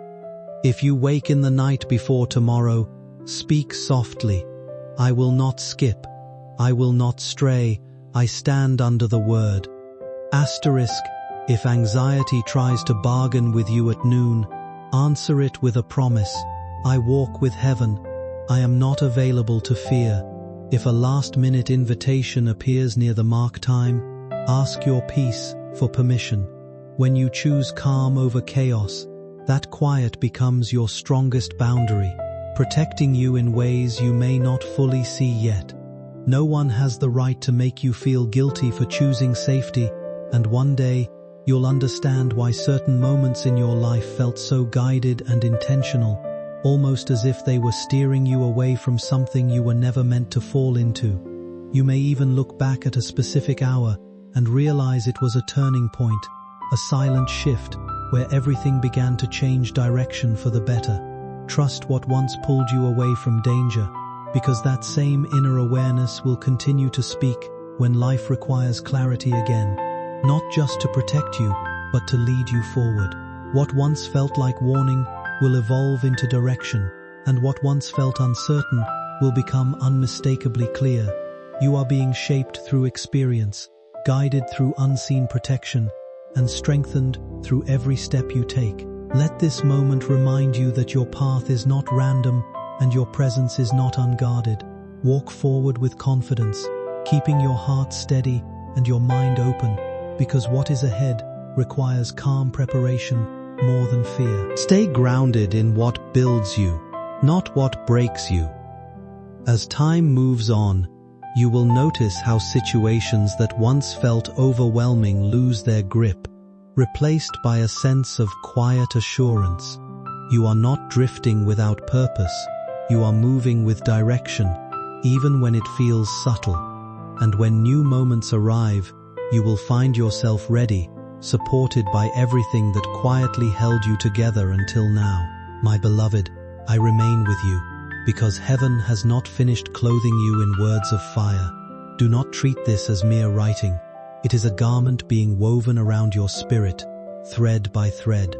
If you wake in the night before tomorrow, speak softly. I will not skip. I will not stray. I stand under the word. Asterisk, if anxiety tries to bargain with you at noon, answer it with a promise. I walk with heaven. I am not available to fear. If a last-minute invitation appears near the mark time, ask your peace for permission. When you choose calm over chaos, that quiet becomes your strongest boundary, protecting you in ways you may not fully see yet. No one has the right to make you feel guilty for choosing safety, and one day, you'll understand why certain moments in your life felt so guided and intentional, almost as if they were steering you away from something you were never meant to fall into. You may even look back at a specific hour and realize it was a turning point, a silent shift where everything began to change direction for the better. Trust what once pulled you away from danger, because that same inner awareness will continue to speak when life requires clarity again, not just to protect you, but to lead you forward. What once felt like warning will evolve into direction, and what once felt uncertain will become unmistakably clear. You are being shaped through experience, guided through unseen protection, and strengthened through every step you take. Let this moment remind you that your path is not random and your presence is not unguarded. Walk forward with confidence, keeping your heart steady and your mind open, because what is ahead requires calm preparation more than fear. Stay grounded in what builds you, not what breaks you. As time moves on, you will notice how situations that once felt overwhelming lose their grip, replaced by a sense of quiet assurance. You are not drifting without purpose, you are moving with direction, even when it feels subtle. And when new moments arrive, you will find yourself ready, supported by everything that quietly held you together until now. My beloved, I remain with you, because heaven has not finished clothing you in words of fire. Do not treat this as mere writing. It is a garment being woven around your spirit, thread by thread.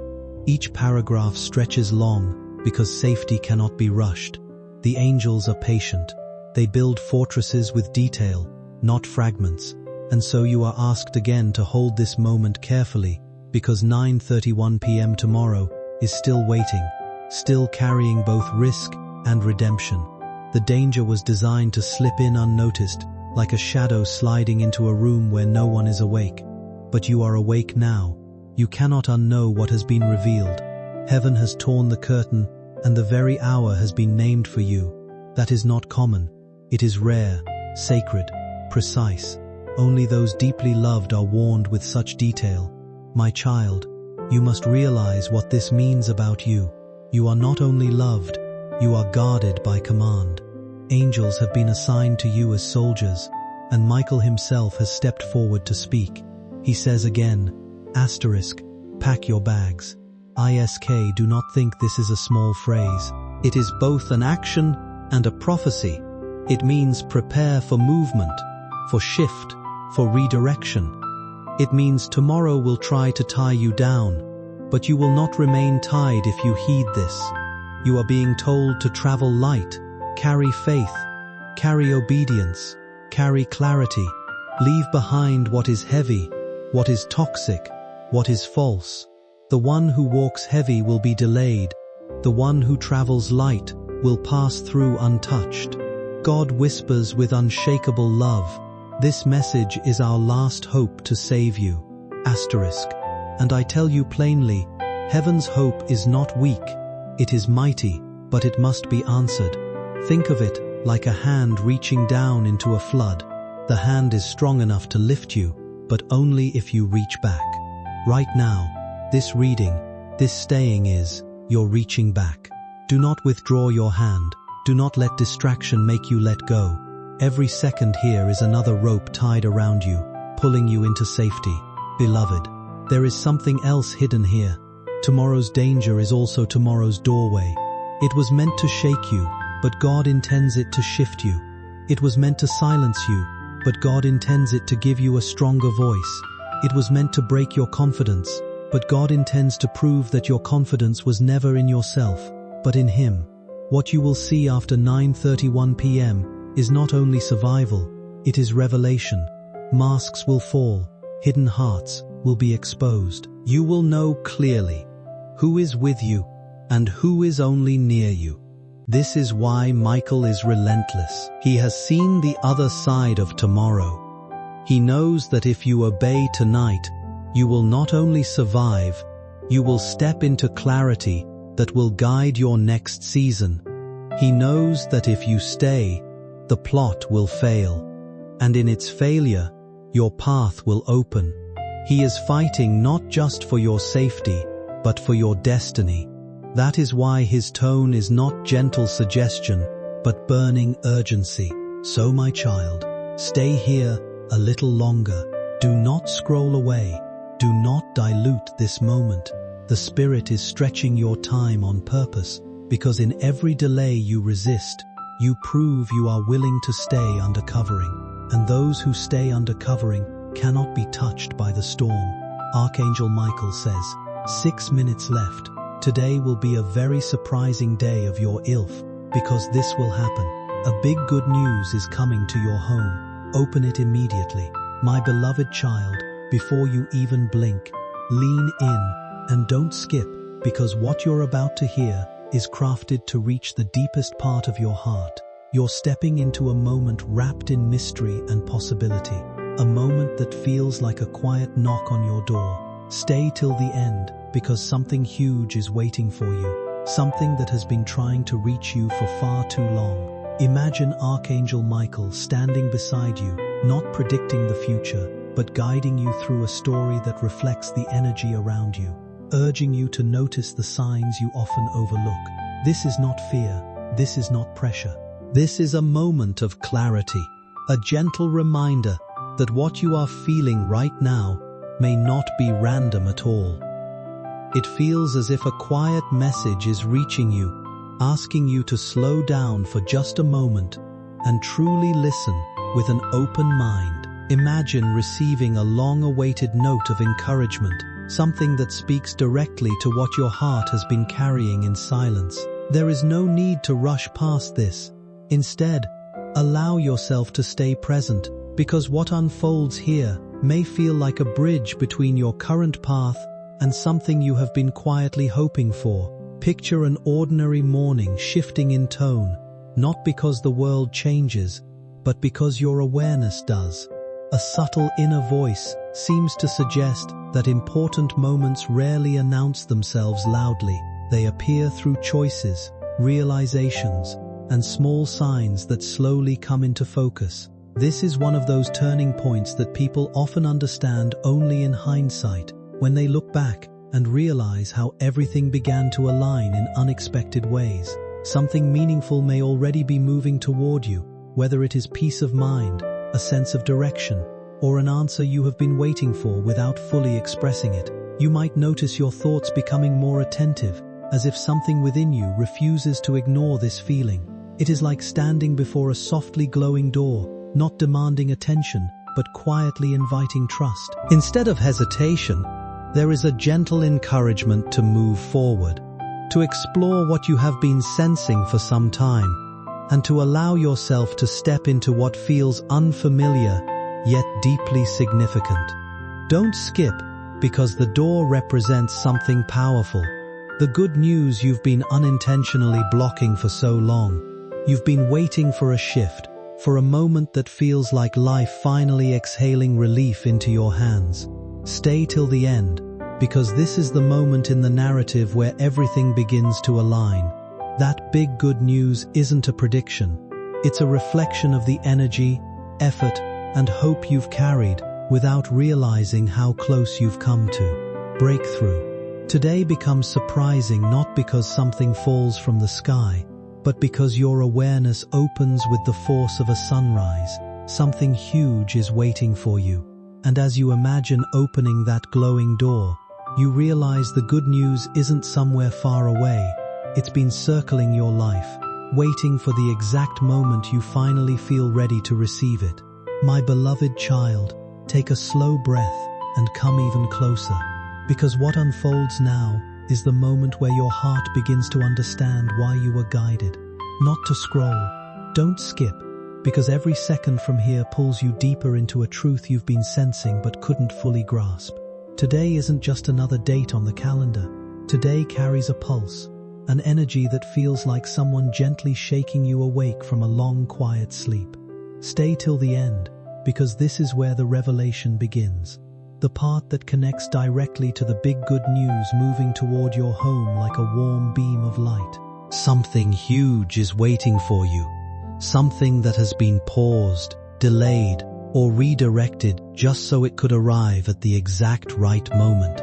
Each paragraph stretches long, because safety cannot be rushed. The angels are patient. They build fortresses with detail, not fragments. And so you are asked again to hold this moment carefully, because 9:31 p.m. tomorrow is still waiting, still carrying both risk and redemption. The danger was designed to slip in unnoticed, like a shadow sliding into a room where no one is awake. But you are awake now. You cannot unknow what has been revealed. Heaven has torn the curtain, and the very hour has been named for you. That is not common. It is rare, sacred, precise. Only those deeply loved are warned with such detail. My child, you must realize what this means about you. You are not only loved, you are guarded by command. Angels have been assigned to you as soldiers, and Michael himself has stepped forward to speak. He says again, asterisk, pack your bags. ISK, do not think this is a small phrase. It is both an action and a prophecy. It means prepare for movement, for shift, for redirection. It means tomorrow will try to tie you down, but you will not remain tied if you heed this. You are being told to travel light, carry faith, carry obedience, carry clarity. Leave behind what is heavy, what is toxic, what is false. The one who walks heavy will be delayed. The one who travels light will pass through untouched. God whispers with unshakable love, this message is our last hope to save you. Asterisk. And I tell you plainly, heaven's hope is not weak. It is mighty, but it must be answered. Think of it like a hand reaching down into a flood. The hand is strong enough to lift you, but only if you reach back. Right now, this reading, this staying is, you're reaching back. Do not withdraw your hand. Do not let distraction make you let go. Every second here is another rope tied around you, pulling you into safety. Beloved, there is something else hidden here. Tomorrow's danger is also tomorrow's doorway. It was meant to shake you, but God intends it to shift you. It was meant to silence you, but God intends it to give you a stronger voice. It was meant to break your confidence, but God intends to prove that your confidence was never in yourself, but in Him. What you will see after 9:31 p.m. is not only survival, it is revelation. Masks will fall, hidden hearts will be exposed. You will know clearly who is with you and who is only near you. This is why Michael is relentless. He has seen the other side of tomorrow. He knows that if you obey tonight, you will not only survive, you will step into clarity that will guide your next season. He knows that if you stay, the plot will fail, and in its failure, your path will open. He is fighting not just for your safety, but for your destiny. That is why his tone is not gentle suggestion, but burning urgency. So, my child, stay here a little longer. Do not scroll away. Do not dilute this moment. The Spirit is stretching your time on purpose, because in every delay you resist, you prove you are willing to stay under covering. And those who stay under covering cannot be touched by the storm. Archangel Michael says, 6 minutes left. Today will be a very surprising day of your ILF, because this will happen. A big good news is coming to your home. Open it immediately. My beloved child, before you even blink, lean in and don't skip, because what you're about to hear is crafted to reach the deepest part of your heart. You're stepping into a moment wrapped in mystery and possibility, a moment that feels like a quiet knock on your door. Stay till the end, because something huge is waiting for you, something that has been trying to reach you for far too long. Imagine Archangel Michael standing beside you, not predicting the future, but guiding you through a story that reflects the energy around you, urging you to notice the signs you often overlook. This is not fear, this is not pressure. This is a moment of clarity, a gentle reminder that what you are feeling right now may not be random at all. It feels as if a quiet message is reaching you, asking you to slow down for just a moment and truly listen with an open mind. Imagine receiving a long-awaited note of encouragement, something that speaks directly to what your heart has been carrying in silence. There is no need to rush past this. Instead, allow yourself to stay present, because what unfolds here may feel like a bridge between your current path and something you have been quietly hoping for. Picture an ordinary morning shifting in tone, not because the world changes, but because your awareness does. A subtle inner voice seems to suggest that important moments rarely announce themselves loudly. They appear through choices, realizations, and small signs that slowly come into focus. This is one of those turning points that people often understand only in hindsight, when they look back and realize how everything began to align in unexpected ways. Something meaningful may already be moving toward you, whether it is peace of mind, a sense of direction, or an answer you have been waiting for without fully expressing it. You might notice your thoughts becoming more attentive, as if something within you refuses to ignore this feeling. It is like standing before a softly glowing door, not demanding attention, but quietly inviting trust. Instead of hesitation, there is a gentle encouragement to move forward, to explore what you have been sensing for some time, and to allow yourself to step into what feels unfamiliar, yet deeply significant. Don't skip, because the door represents something powerful. The good news you've been unintentionally blocking for so long. You've been waiting for a shift, for a moment that feels like life finally exhaling relief into your hands. Stay till the end, because this is the moment in the narrative where everything begins to align. That big good news isn't a prediction. It's a reflection of the energy, effort, and hope you've carried without realizing how close you've come to. Breakthrough. Today becomes surprising not because something falls from the sky, but because your awareness opens with the force of a sunrise. Something huge is waiting for you. And as you imagine opening that glowing door, you realize the good news isn't somewhere far away. It's been circling your life, waiting for the exact moment you finally feel ready to receive it. My beloved child, take a slow breath and come even closer, because what unfolds now is the moment where your heart begins to understand why you were guided. Not to scroll. Don't skip, because every second from here pulls you deeper into a truth you've been sensing but couldn't fully grasp. Today isn't just another date on the calendar. Today carries a pulse, an energy that feels like someone gently shaking you awake from a long, quiet sleep. Stay till the end, because this is where the revelation begins. The part that connects directly to the big good news moving toward your home like a warm beam of light. Something huge is waiting for you. Something that has been paused, delayed, or redirected just so it could arrive at the exact right moment.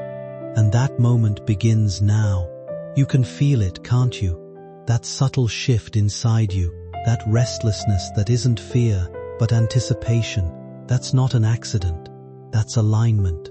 And that moment begins now. You can feel it, can't you? That subtle shift inside you, that restlessness that isn't fear, but anticipation. That's not an accident. That's alignment.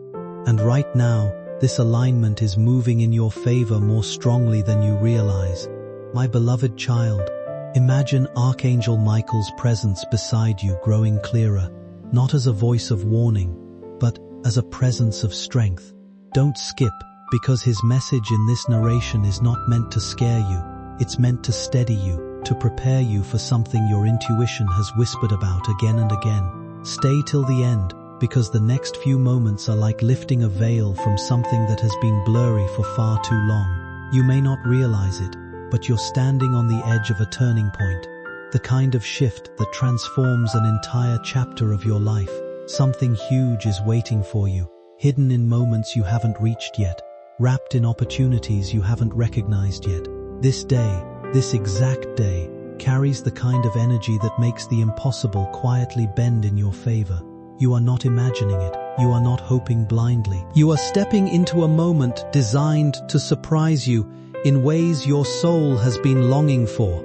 And right now, this alignment is moving in your favor more strongly than you realize. My beloved child, imagine Archangel Michael's presence beside you growing clearer, not as a voice of warning, but as a presence of strength. Don't skip, because his message in this narration is not meant to scare you. It's meant to steady you, to prepare you for something your intuition has whispered about again and again. Stay till the end, because the next few moments are like lifting a veil from something that has been blurry for far too long. You may not realize it, but you're standing on the edge of a turning point. The kind of shift that transforms an entire chapter of your life. Something huge is waiting for you, hidden in moments you haven't reached yet, wrapped in opportunities you haven't recognized yet. This day, this exact day, carries the kind of energy that makes the impossible quietly bend in your favor. You are not imagining it. You are not hoping blindly. You are stepping into a moment designed to surprise you in ways your soul has been longing for.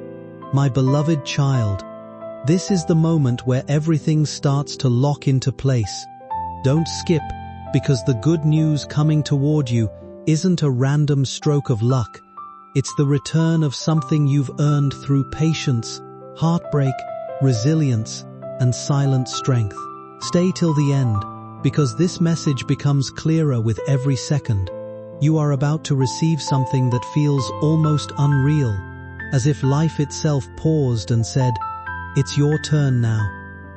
My beloved child, this is the moment where everything starts to lock into place. Don't skip, because the good news coming toward you isn't a random stroke of luck. It's the return of something you've earned through patience, heartbreak, resilience, and silent strength. Stay till the end, because this message becomes clearer with every second. You are about to receive something that feels almost unreal, as if life itself paused and said, "It's your turn now."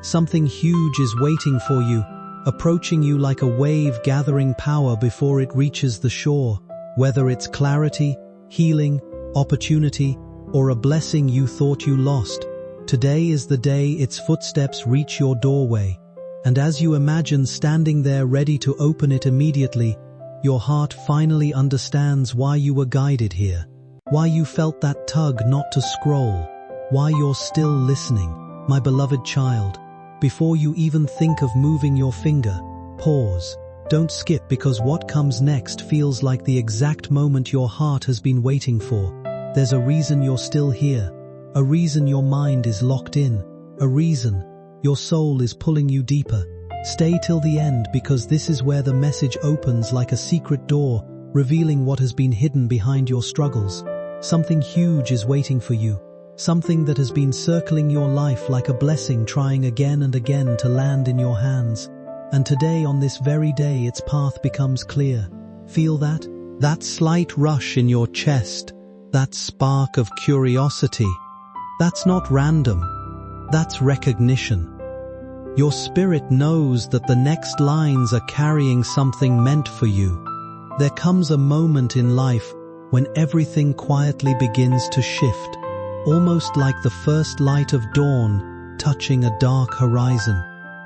Something huge is waiting for you, approaching you like a wave gathering power before it reaches the shore. Whether it's clarity, healing, opportunity, or a blessing you thought you lost, today is the day its footsteps reach your doorway. And as you imagine standing there ready to open it immediately, your heart finally understands why you were guided here, why you felt that tug not to scroll, why you're still listening. My beloved child, before you even think of moving your finger, pause. Don't skip, because what comes next feels like the exact moment your heart has been waiting for. There's a reason you're still here, a reason your mind is locked in, a reason your soul is pulling you deeper. Stay till the end, because this is where the message opens like a secret door, revealing what has been hidden behind your struggles. Something huge is waiting for you, something that has been circling your life like a blessing, trying again and again to land in your hands. And today, on this very day, its path becomes clear. Feel that? That slight rush in your chest, that spark of curiosity. That's not random. That's recognition. Your spirit knows that the next lines are carrying something meant for you. There comes a moment in life when everything quietly begins to shift, almost like the first light of dawn touching a dark horizon.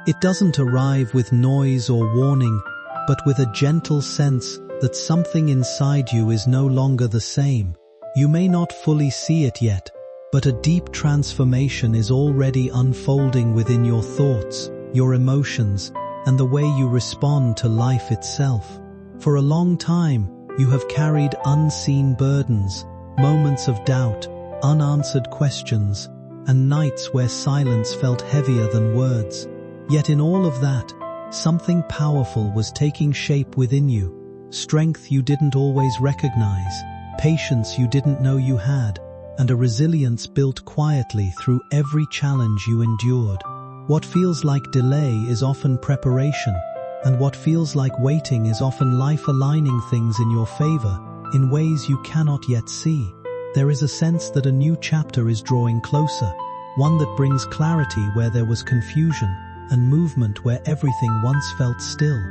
It doesn't arrive with noise or warning, but with a gentle sense that something inside you is no longer the same. You may not fully see it yet, but a deep transformation is already unfolding within your thoughts, your emotions, and the way you respond to life itself. For a long time, you have carried unseen burdens, moments of doubt, unanswered questions, and nights where silence felt heavier than words. Yet in all of that, something powerful was taking shape within you. Strength you didn't always recognize, patience you didn't know you had, and a resilience built quietly through every challenge you endured. What feels like delay is often preparation, and what feels like waiting is often life aligning things in your favor, in ways you cannot yet see. There is a sense that a new chapter is drawing closer, one that brings clarity where there was confusion, and movement where everything once felt still.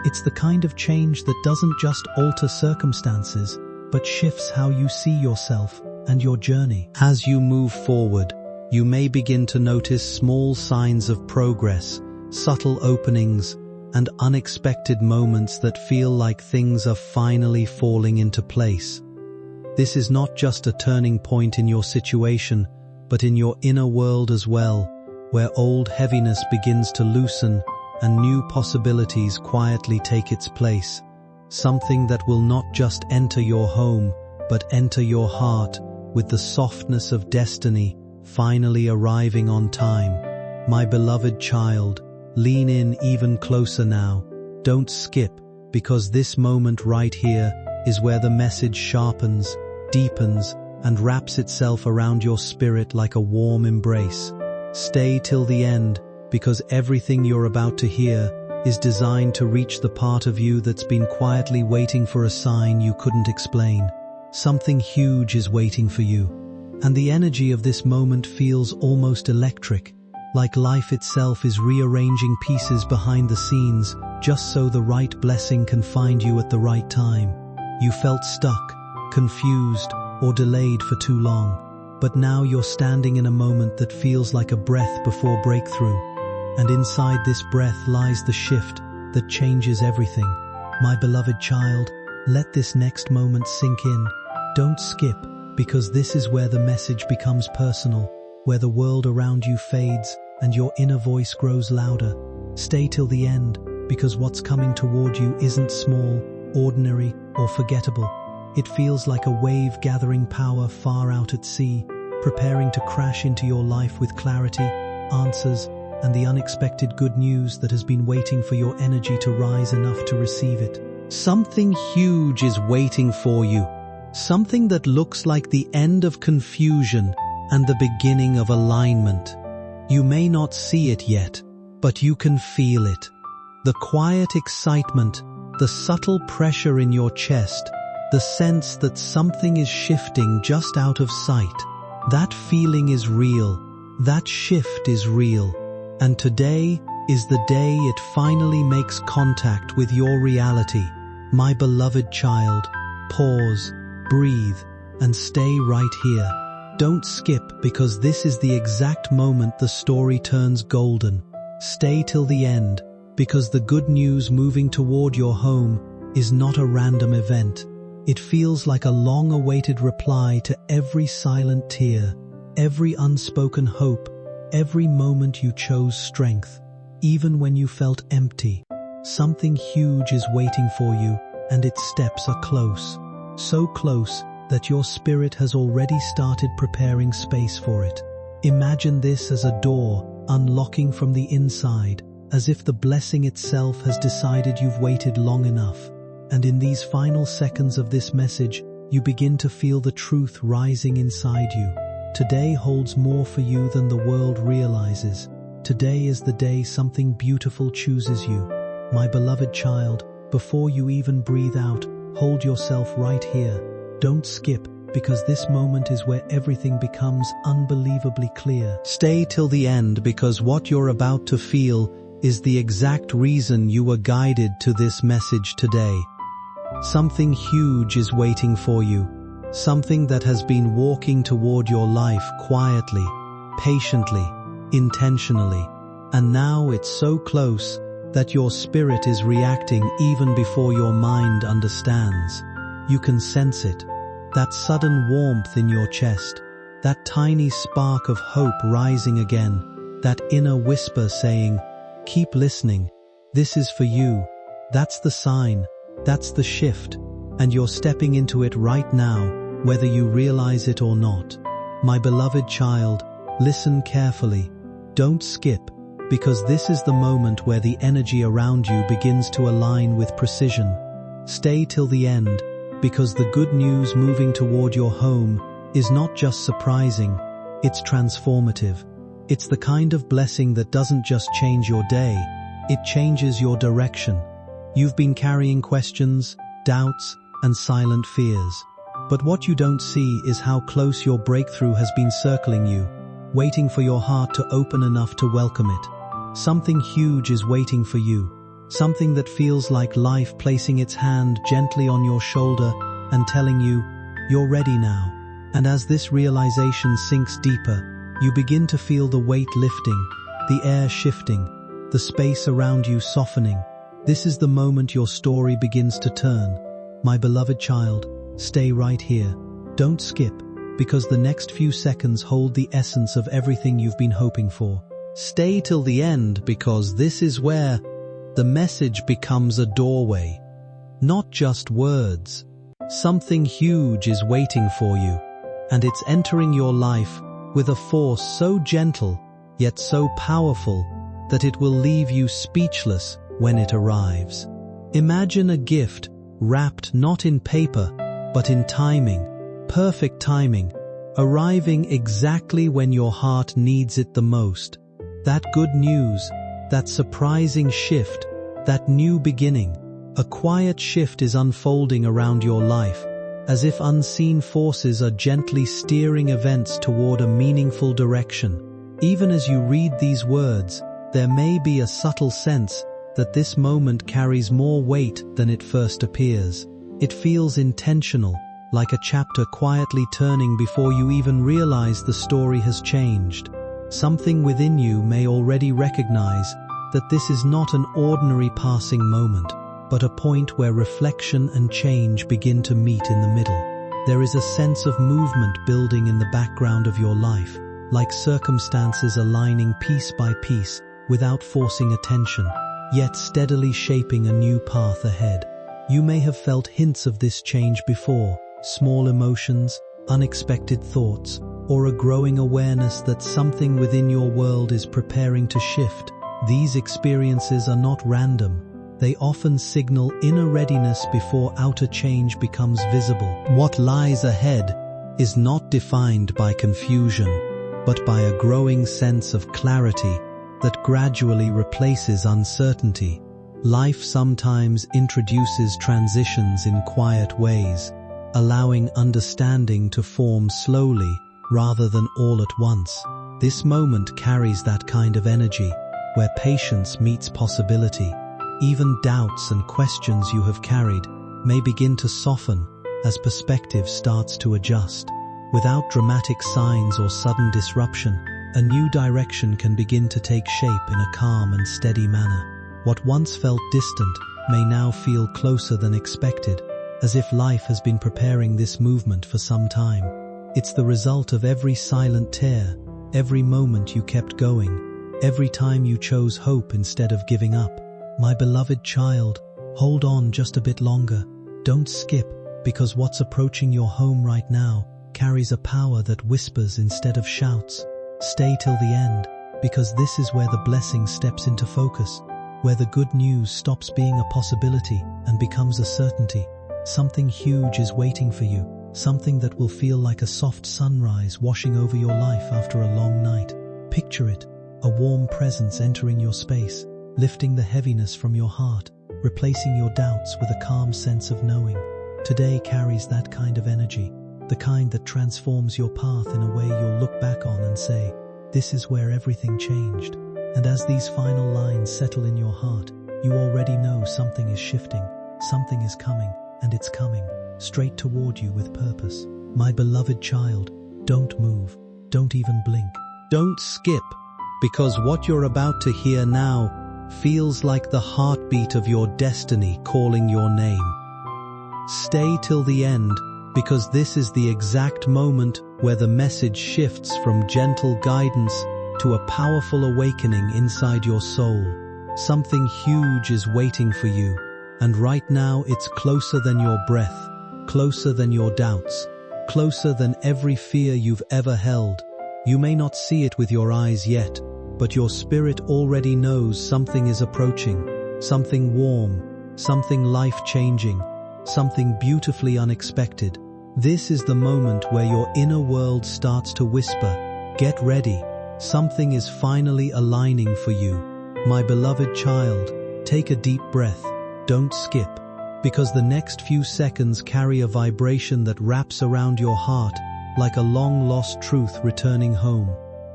It's the kind of change that doesn't just alter circumstances, but shifts how you see yourself and your journey. As you move forward, you may begin to notice small signs of progress, subtle openings, and unexpected moments that feel like things are finally falling into place. This is not just a turning point in your situation, but in your inner world as well, where old heaviness begins to loosen and new possibilities quietly take its place. Something that will not just enter your home, but enter your heart with the softness of destiny finally arriving on time. My beloved child, lean in even closer now. Don't skip, because this moment right here is where the message sharpens, deepens, and wraps itself around your spirit like a warm embrace. Stay till the end, because everything you're about to hear is designed to reach the part of you that's been quietly waiting for a sign you couldn't explain. Something huge is waiting for you, and the energy of this moment feels almost electric, like life itself is rearranging pieces behind the scenes just so the right blessing can find you at the right time. You felt stuck, confused, or delayed for too long, but now you're standing in a moment that feels like a breath before breakthrough. And inside this breath lies the shift that changes everything. My beloved child, let this next moment sink in. Don't skip, because this is where the message becomes personal, where the world around you fades and your inner voice grows louder. Stay till the end, because what's coming toward you isn't small, ordinary, or forgettable. It feels like a wave gathering power far out at sea, preparing to crash into your life with clarity, answers, and the unexpected good news that has been waiting for your energy to rise enough to receive it. Something huge is waiting for you. Something that looks like the end of confusion and the beginning of alignment. You may not see it yet, but you can feel it. The quiet excitement, the subtle pressure in your chest, the sense that something is shifting just out of sight. That feeling is real. That shift is real. And today is the day it finally makes contact with your reality. My beloved child, pause, breathe, and stay right here. Don't skip, because this is the exact moment the story turns golden. Stay till the end, because the good news moving toward your home is not a random event. It feels like a long-awaited reply to every silent tear, every unspoken hope, every moment you chose strength, even when you felt empty. Something huge is waiting for you, and its steps are close. So close that your spirit has already started preparing space for it. Imagine this as a door unlocking from the inside, as if the blessing itself has decided you've waited long enough. And in these final seconds of this message, you begin to feel the truth rising inside you. Today holds more for you than the world realizes. Today is the day something beautiful chooses you. My beloved child, before you even breathe out, hold yourself right here. Don't skip, because this moment is where everything becomes unbelievably clear. Stay till the end, because what you're about to feel is the exact reason you were guided to this message today. Something huge is waiting for you. Something that has been walking toward your life quietly, patiently, intentionally. And now it's so close that your spirit is reacting even before your mind understands. You can sense it. That sudden warmth in your chest. That tiny spark of hope rising again. That inner whisper saying, "Keep listening. This is for you." That's the sign. That's the shift. And you're stepping into it right now, whether you realize it or not. My beloved child, listen carefully. Don't skip, because this is the moment where the energy around you begins to align with precision. Stay till the end, because the good news moving toward your home is not just surprising, it's transformative. It's the kind of blessing that doesn't just change your day, it changes your direction. You've been carrying questions, doubts, and silent fears. But what you don't see is how close your breakthrough has been circling you, waiting for your heart to open enough to welcome it. Something huge is waiting for you. Something that feels like life placing its hand gently on your shoulder and telling you, you're ready now. And as this realization sinks deeper, you begin to feel the weight lifting, the air shifting, the space around you softening. This is the moment your story begins to turn. My beloved child, stay right here. Don't skip, because the next few seconds hold the essence of everything you've been hoping for. Stay till the end, because this is where the message becomes a doorway. Not just words. Something huge is waiting for you, and it's entering your life with a force so gentle, yet so powerful, that it will leave you speechless when it arrives. Imagine a gift wrapped not in paper, but in timing, perfect timing, arriving exactly when your heart needs it the most. That good news, that surprising shift, that new beginning. A quiet shift is unfolding around your life, as if unseen forces are gently steering events toward a meaningful direction. Even as you read these words, there may be a subtle sense that this moment carries more weight than it first appears. It feels intentional, like a chapter quietly turning before you even realize the story has changed. Something within you may already recognize that this is not an ordinary passing moment, but a point where reflection and change begin to meet in the middle. There is a sense of movement building in the background of your life, like circumstances aligning piece by piece without forcing attention, yet steadily shaping a new path ahead. You may have felt hints of this change before, small emotions, unexpected thoughts, or a growing awareness that something within your world is preparing to shift. These experiences are not random. They often signal inner readiness before outer change becomes visible. What lies ahead is not defined by confusion, but by a growing sense of clarity that gradually replaces uncertainty. Life sometimes introduces transitions in quiet ways, allowing understanding to form slowly rather than all at once. This moment carries that kind of energy, where patience meets possibility. Even doubts and questions you have carried may begin to soften as perspective starts to adjust. Without dramatic signs or sudden disruption, a new direction can begin to take shape in a calm and steady manner. What once felt distant may now feel closer than expected, as if life has been preparing this movement for some time. It's the result of every silent tear, every moment you kept going, every time you chose hope instead of giving up. My beloved child, hold on just a bit longer. Don't skip, because what's approaching your home right now carries a power that whispers instead of shouts. Stay till the end, because this is where the blessing steps into focus, where the good news stops being a possibility and becomes a certainty. Something huge is waiting for you, something that will feel like a soft sunrise washing over your life after a long night. Picture it, a warm presence entering your space, lifting the heaviness from your heart, replacing your doubts with a calm sense of knowing. Today carries that kind of energy, the kind that transforms your path in a way you'll look back on and say, this is where everything changed. And as these final lines settle in your heart, you already know something is shifting, something is coming, and it's coming straight toward you with purpose. My beloved child, don't move, don't even blink, don't skip, because what you're about to hear now feels like the heartbeat of your destiny calling your name. Stay till the end, because this is the exact moment where the message shifts from gentle guidance to a powerful awakening inside your soul. Something huge is waiting for you, and right now it's closer than your breath, closer than your doubts, closer than every fear you've ever held. You may not see it with your eyes yet, but your spirit already knows something is approaching, something warm, something life-changing, something beautifully unexpected. This is the moment where your inner world starts to whisper, get ready, something is finally aligning for you. My beloved child, take a deep breath, don't skip, because the next few seconds carry a vibration that wraps around your heart like a long-lost truth returning home.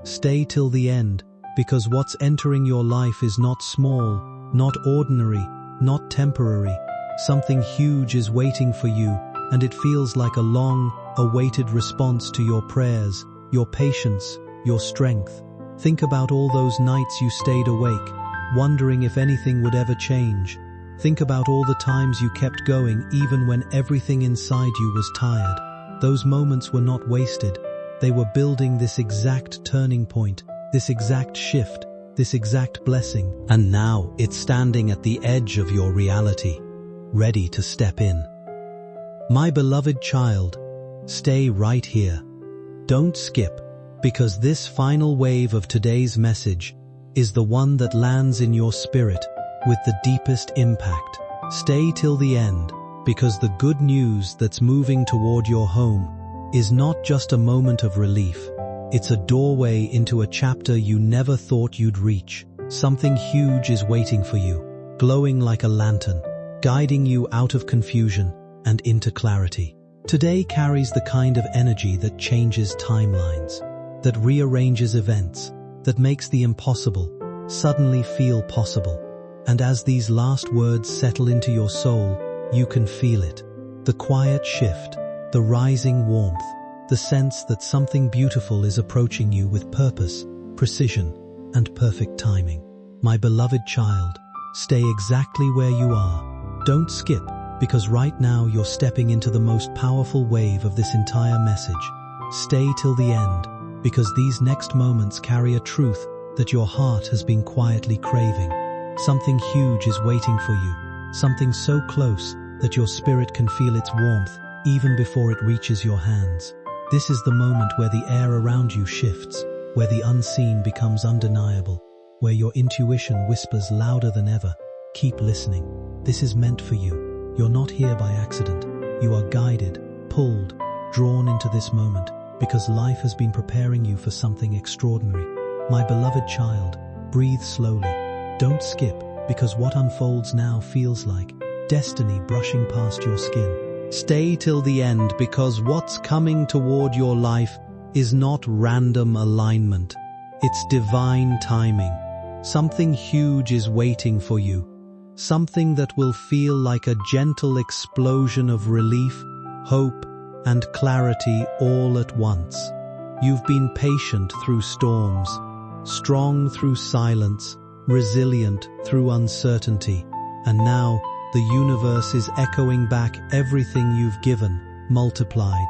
Stay till the end, because what's entering your life is not small, not ordinary, not temporary. Something huge is waiting for you, and it feels like a long-awaited response to your prayers, your patience, your strength. Think about all those nights you stayed awake, wondering if anything would ever change. Think about all the times you kept going even when everything inside you was tired. Those moments were not wasted. They were building this exact turning point, this exact shift, this exact blessing. And now it's standing at the edge of your reality, ready to step in. My beloved child, stay right here. Don't skip, because this final wave of today's message is the one that lands in your spirit with the deepest impact. Stay till the end, because the good news that's moving toward your home is not just a moment of relief. It's a doorway into a chapter you never thought you'd reach. Something huge is waiting for you, glowing like a lantern, guiding you out of confusion and into clarity. Today carries the kind of energy that changes timelines, that rearranges events, that makes the impossible suddenly feel possible. And as these last words settle into your soul, you can feel it. The quiet shift, the rising warmth, the sense that something beautiful is approaching you with purpose, precision, and perfect timing. My beloved child, stay exactly where you are. Don't skip, because right now you're stepping into the most powerful wave of this entire message. Stay till the end, because these next moments carry a truth that your heart has been quietly craving. Something huge is waiting for you, something so close that your spirit can feel its warmth even before it reaches your hands. This is the moment where the air around you shifts, where the unseen becomes undeniable, where your intuition whispers louder than ever. Keep listening. This is meant for you. You're not here by accident. You are guided, pulled, drawn into this moment because life has been preparing you for something extraordinary. My beloved child, breathe slowly. Don't skip, because what unfolds now feels like destiny brushing past your skin. Stay till the end, because what's coming toward your life is not random alignment. It's divine timing. Something huge is waiting for you. Something that will feel like a gentle explosion of relief, hope, and clarity all at once. You've been patient through storms, strong through silence, resilient through uncertainty, and now the universe is echoing back everything you've given, multiplied.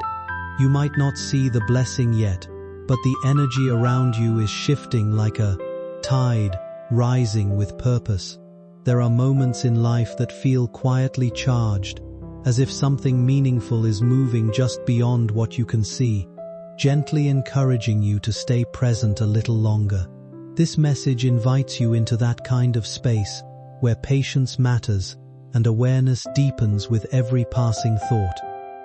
You might not see the blessing yet, but the energy around you is shifting like a tide rising with purpose. There are moments in life that feel quietly charged, as if something meaningful is moving just beyond what you can see, gently encouraging you to stay present a little longer. This message invites you into that kind of space where patience matters and awareness deepens with every passing thought.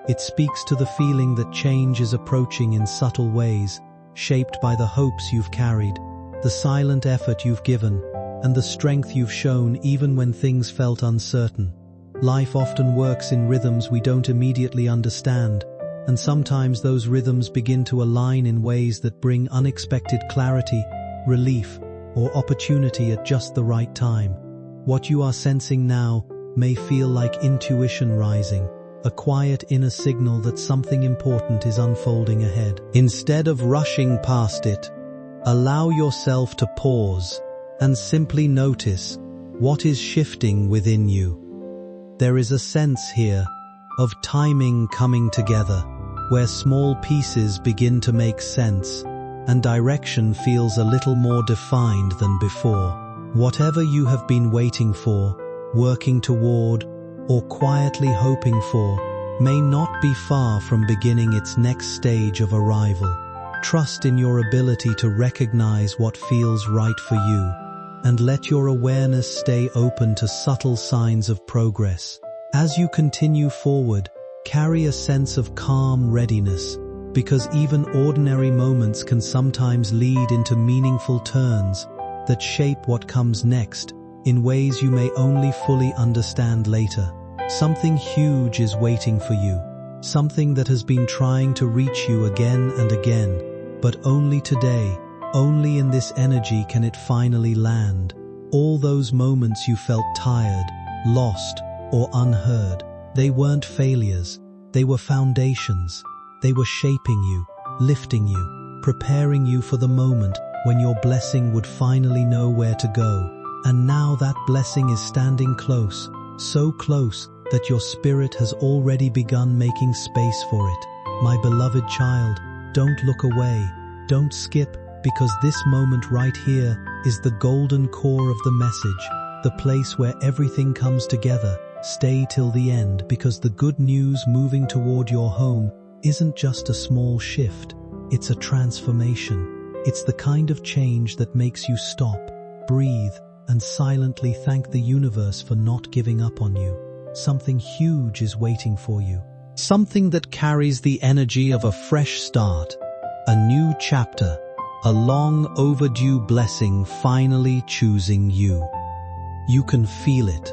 It speaks to the feeling that change is approaching in subtle ways, shaped by the hopes you've carried, the silent effort you've given, and the strength you've shown even when things felt uncertain. Life often works in rhythms we don't immediately understand, and sometimes those rhythms begin to align in ways that bring unexpected clarity, relief, or opportunity at just the right time. What you are sensing now may feel like intuition rising, a quiet inner signal that something important is unfolding ahead. Instead of rushing past it, allow yourself to pause and simply notice what is shifting within you. There is a sense here of timing coming together, where small pieces begin to make sense and direction feels a little more defined than before. Whatever you have been waiting for, working toward, or quietly hoping for may not be far from beginning its next stage of arrival. Trust in your ability to recognize what feels right for you, and let your awareness stay open to subtle signs of progress. As you continue forward, carry a sense of calm readiness, because even ordinary moments can sometimes lead into meaningful turns that shape what comes next in ways you may only fully understand later. Something huge is waiting for you, something that has been trying to reach you again and again, but only today, only in this energy can it finally land. All those moments you felt tired, lost, or unheard, they weren't failures, they were foundations. They were shaping you, lifting you, preparing you for the moment when your blessing would finally know where to go. And now that blessing is standing close, so close that your spirit has already begun making space for it. My beloved child, don't look away, don't skip, because this moment right here is the golden core of the message, the place where everything comes together. Stay till the end, because the good news moving toward your home isn't just a small shift, it's a transformation. It's the kind of change that makes you stop, breathe, and silently thank the universe for not giving up on you. Something huge is waiting for you. Something that carries the energy of a fresh start, a new chapter, a long overdue blessing finally choosing you. You can feel it.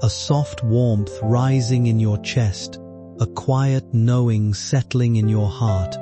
A soft warmth rising in your chest, a quiet knowing settling in your heart,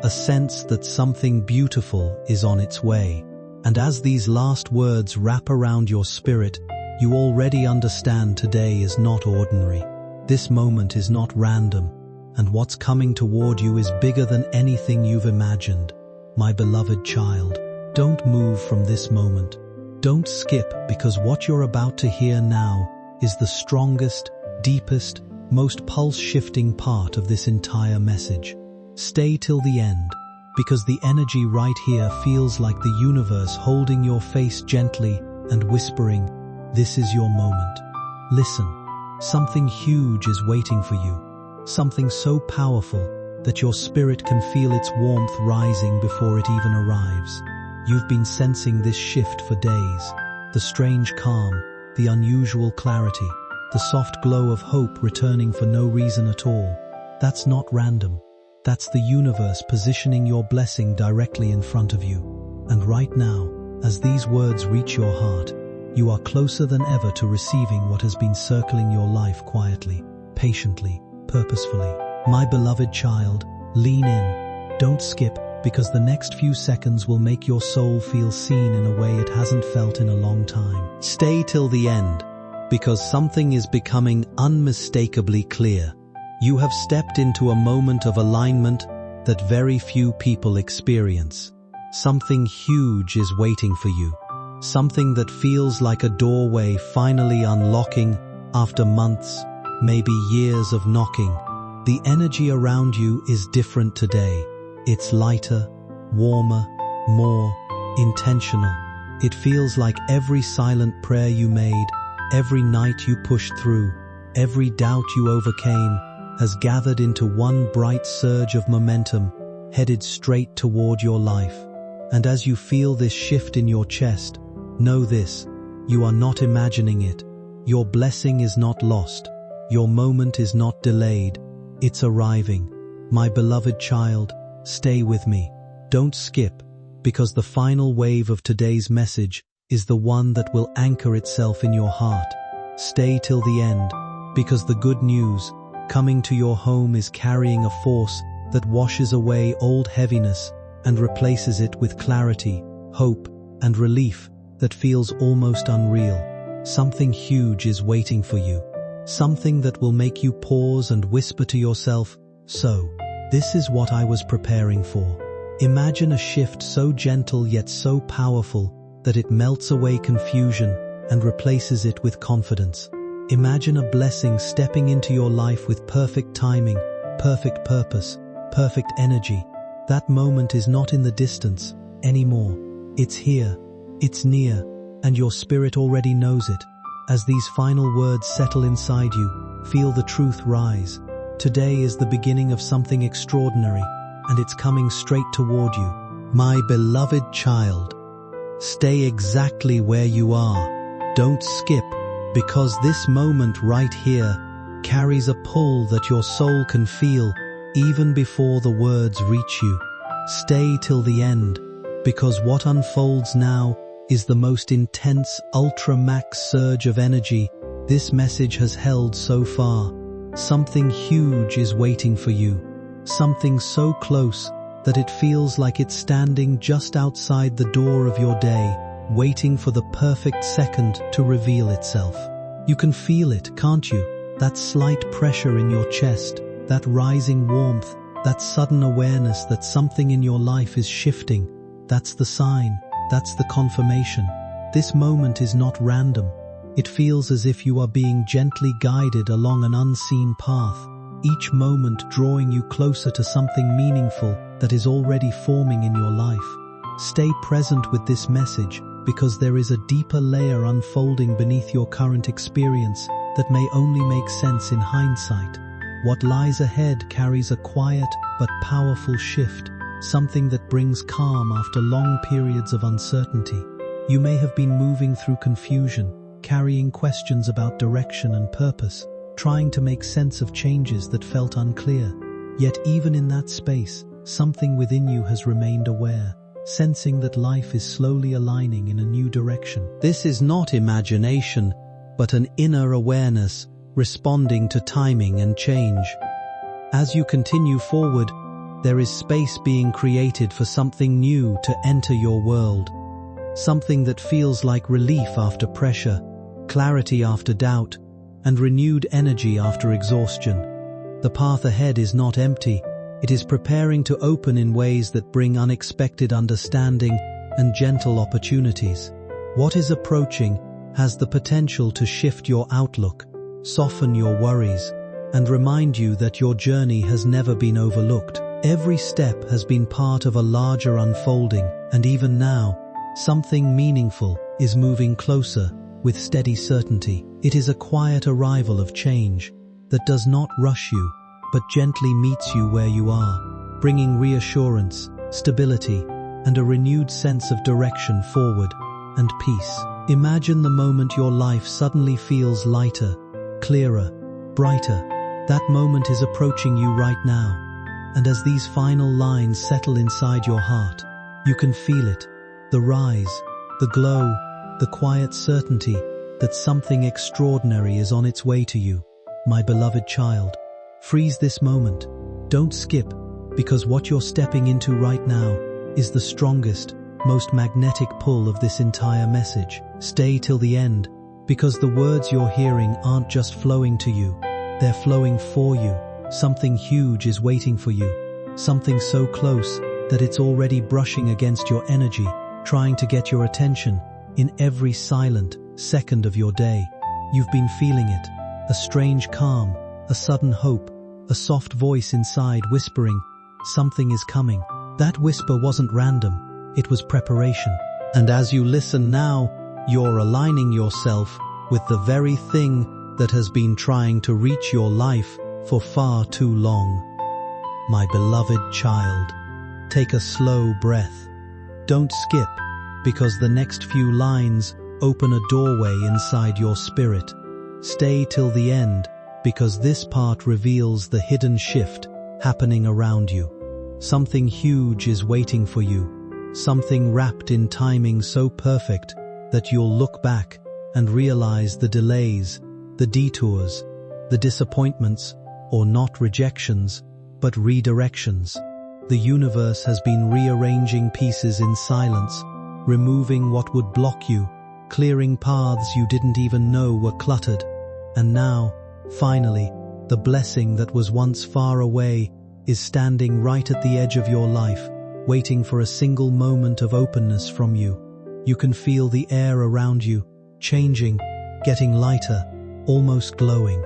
a sense that something beautiful is on its way. And as these last words wrap around your spirit, you already understand today is not ordinary. This moment is not random, and what's coming toward you is bigger than anything you've imagined. My beloved child, don't move from this moment. Don't skip, because what you're about to hear now is the strongest, deepest, most pulse-shifting part of this entire message. Stay till the end, because the energy right here feels like the universe holding your face gently and whispering, "This is your moment. Listen, something huge is waiting for you, something so powerful that your spirit can feel its warmth rising before it even arrives." You've been sensing this shift for days, the strange calm, the unusual clarity, the soft glow of hope returning for no reason at all. That's not random. That's the universe positioning your blessing directly in front of you. And right now, as these words reach your heart, you are closer than ever to receiving what has been circling your life quietly, patiently, purposefully. My beloved child, lean in. Don't skip, because the next few seconds will make your soul feel seen in a way it hasn't felt in a long time. Stay till the end, because something is becoming unmistakably clear. You have stepped into a moment of alignment that very few people experience. Something huge is waiting for you. Something that feels like a doorway finally unlocking after months, maybe years of knocking. The energy around you is different today. It's lighter, warmer, more intentional. It feels like every silent prayer you made, every night you pushed through, every doubt you overcame, has gathered into one bright surge of momentum, headed straight toward your life. And as you feel this shift in your chest, know this: you are not imagining it. Your blessing is not lost. Your moment is not delayed. It's arriving. My beloved child, stay with me. Don't skip, because the final wave of today's message is the one that will anchor itself in your heart. Stay till the end, because the good news coming to your home is carrying a force that washes away old heaviness and replaces it with clarity, hope, and relief that feels almost unreal. Something huge is waiting for you. Something that will make you pause and whisper to yourself, "So, this is what I was preparing for." Imagine a shift so gentle yet so powerful that it melts away confusion and replaces it with confidence. Imagine a blessing stepping into your life with perfect timing, perfect purpose, perfect energy. That moment is not in the distance anymore. It's here, it's near, and your spirit already knows it. As these final words settle inside you, feel the truth rise. Today is the beginning of something extraordinary, and it's coming straight toward you. My beloved child, stay exactly where you are. Don't skip, because this moment right here carries a pull that your soul can feel even before the words reach you. Stay till the end, because what unfolds now is the most intense ultra-max surge of energy this message has held so far. Something huge is waiting for you. Something so close that it feels like it's standing just outside the door of your day, waiting for the perfect second to reveal itself. You can feel it, can't you? That slight pressure in your chest, that rising warmth, that sudden awareness that something in your life is shifting. That's the sign. That's the confirmation. This moment is not random. It feels as if you are being gently guided along an unseen path, each moment drawing you closer to something meaningful that is already forming in your life. Stay present with this message, because there is a deeper layer unfolding beneath your current experience that may only make sense in hindsight. What lies ahead carries a quiet but powerful shift, something that brings calm after long periods of uncertainty. You may have been moving through confusion, carrying questions about direction and purpose, trying to make sense of changes that felt unclear. Yet even in that space, something within you has remained aware, sensing that life is slowly aligning in a new direction. This is not imagination, but an inner awareness responding to timing and change. As you continue forward, there is space being created for something new to enter your world. Something that feels like relief after pressure, clarity after doubt, and renewed energy after exhaustion. The path ahead is not empty. It is preparing to open in ways that bring unexpected understanding and gentle opportunities. What is approaching has the potential to shift your outlook, soften your worries, and remind you that your journey has never been overlooked. Every step has been part of a larger unfolding, and even now, something meaningful is moving closer with steady certainty. It is a quiet arrival of change that does not rush you, but gently meets you where you are, bringing reassurance, stability, and a renewed sense of direction forward and peace. Imagine the moment your life suddenly feels lighter, clearer, brighter. That moment is approaching you right now. And as these final lines settle inside your heart, you can feel it, the rise, the glow, the quiet certainty that something extraordinary is on its way to you. My beloved child, freeze this moment. Don't skip, because what you're stepping into right now is the strongest, most magnetic pull of this entire message. Stay till the end, because the words you're hearing aren't just flowing to you, they're flowing for you. Something huge is waiting for you, something so close that it's already brushing against your energy, trying to get your attention in every silent second of your day. You've been feeling it, a strange calm, a sudden hope, a soft voice inside whispering, something is coming. That whisper wasn't random, it was preparation. And as you listen now, you're aligning yourself with the very thing that has been trying to reach your life for far too long. My beloved child, take a slow breath. Don't skip, because the next few lines open a doorway inside your spirit. Stay till the end, because this part reveals the hidden shift happening around you. Something huge is waiting for you, something wrapped in timing so perfect that you'll look back and realize the delays, the detours, the disappointments, or not rejections, but redirections. The universe has been rearranging pieces in silence, removing what would block you, clearing paths you didn't even know were cluttered. And now, finally, the blessing that was once far away is standing right at the edge of your life, waiting for a single moment of openness from you. You can feel the air around you, changing, getting lighter, almost glowing.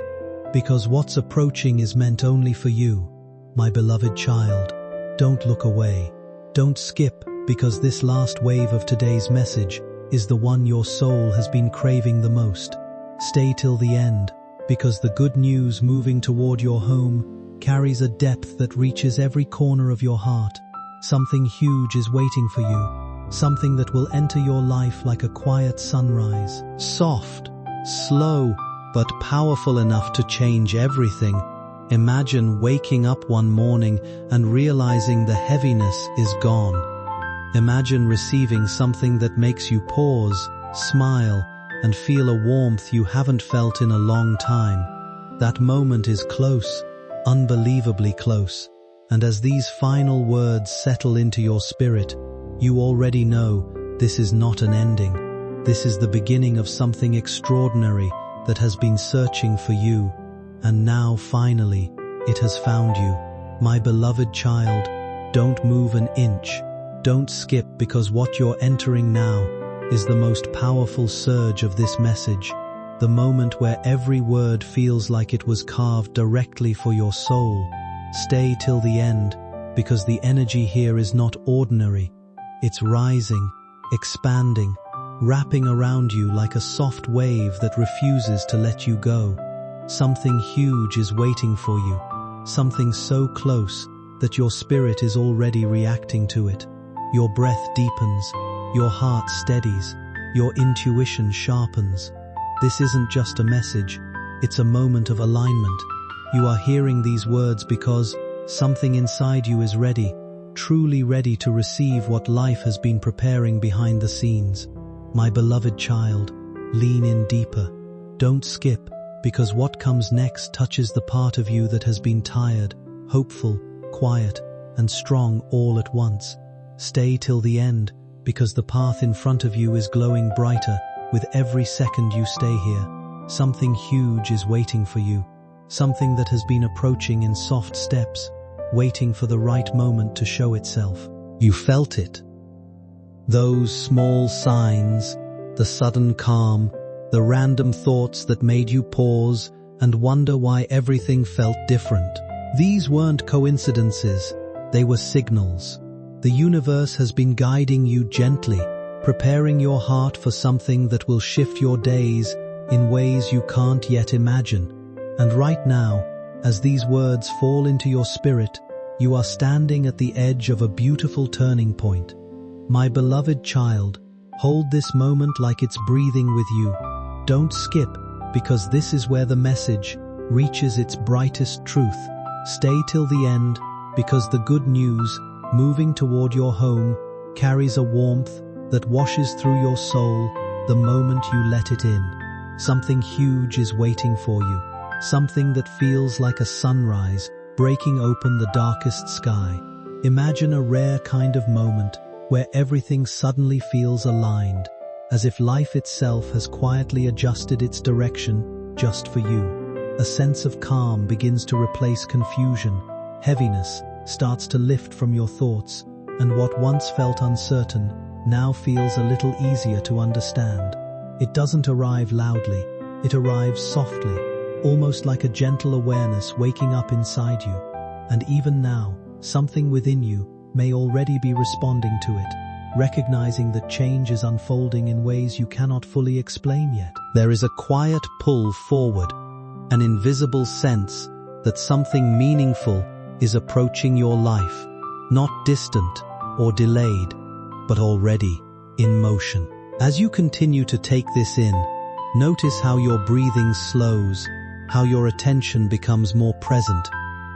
Because what's approaching is meant only for you, my beloved child. Don't look away. Don't skip, because this last wave of today's message is the one your soul has been craving the most. Stay till the end, because the good news moving toward your home carries a depth that reaches every corner of your heart. Something huge is waiting for you, something that will enter your life like a quiet sunrise. Soft, slow, but powerful enough to change everything. Imagine waking up one morning and realizing the heaviness is gone. Imagine receiving something that makes you pause, smile, and feel a warmth you haven't felt in a long time. That moment is close, unbelievably close. And as these final words settle into your spirit, you already know this is not an ending. This is the beginning of something extraordinary that has been searching for you, and now finally it has found you. My beloved child, don't move an inch. Don't skip, because what you're entering now is the most powerful surge of this message, the moment where every word feels like it was carved directly for your soul. Stay till the end, because the energy here is not ordinary. It's rising, expanding, wrapping around you like a soft wave that refuses to let you go. Something huge is waiting for you, something so close that your spirit is already reacting to it. Your breath deepens, your heart steadies, your intuition sharpens. This isn't just a message, it's a moment of alignment. You are hearing these words because something inside you is ready, truly ready to receive what life has been preparing behind the scenes. My beloved child, lean in deeper. Don't skip, because what comes next touches the part of you that has been tired, hopeful, quiet, and strong all at once. Stay till the end, because the path in front of you is glowing brighter with every second you stay here. Something huge is waiting for you, something that has been approaching in soft steps, waiting for the right moment to show itself. You felt it. Those small signs, the sudden calm, the random thoughts that made you pause and wonder why everything felt different. These weren't coincidences, they were signals. The universe has been guiding you gently, preparing your heart for something that will shift your days in ways you can't yet imagine. And right now, as these words fall into your spirit, you are standing at the edge of a beautiful turning point. My beloved child, hold this moment like it's breathing with you. Don't skip, because this is where the message reaches its brightest truth. Stay till the end, because the good news, moving toward your home, carries a warmth that washes through your soul the moment you let it in. Something huge is waiting for you, something that feels like a sunrise breaking open the darkest sky. Imagine a rare kind of moment where everything suddenly feels aligned, as if life itself has quietly adjusted its direction just for you. A sense of calm begins to replace confusion, heaviness starts to lift from your thoughts, and what once felt uncertain now feels a little easier to understand. It doesn't arrive loudly, it arrives softly, almost like a gentle awareness waking up inside you. And even now, something within you may already be responding to it, recognizing that change is unfolding in ways you cannot fully explain yet. There is a quiet pull forward, an invisible sense that something meaningful is approaching your life, not distant or delayed, but already in motion. As you continue to take this in, notice how your breathing slows, how your attention becomes more present,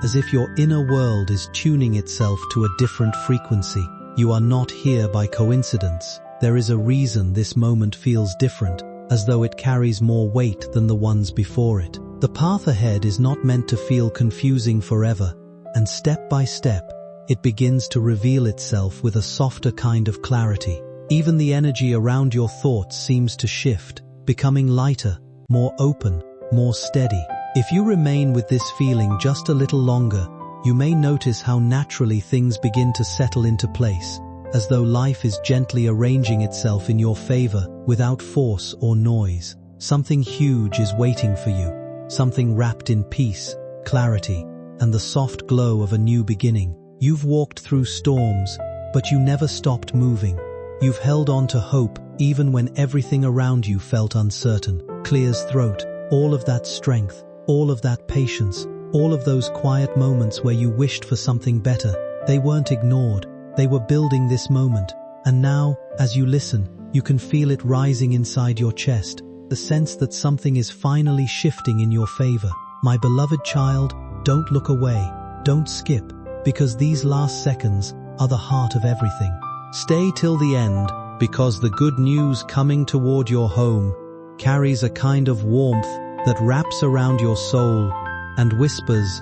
as if your inner world is tuning itself to a different frequency. You are not here by coincidence. There is a reason this moment feels different, as though it carries more weight than the ones before it. The path ahead is not meant to feel confusing forever, and step by step, it begins to reveal itself with a softer kind of clarity. Even the energy around your thoughts seems to shift, becoming lighter, more open, more steady. If you remain with this feeling just a little longer, you may notice how naturally things begin to settle into place, as though life is gently arranging itself in your favor without force or noise. Something huge is waiting for you, something wrapped in peace, clarity, and the soft glow of a new beginning. You've walked through storms, but you never stopped moving. You've held on to hope even when everything around you felt uncertain. Clears throat, all of that strength, all of that patience, all of those quiet moments where you wished for something better. They weren't ignored, they were building this moment. And now, as you listen, you can feel it rising inside your chest, the sense that something is finally shifting in your favor. My beloved child, don't look away, don't skip, because these last seconds are the heart of everything. Stay till the end, because the good news coming toward your home carries a kind of warmth that wraps around your soul and whispers,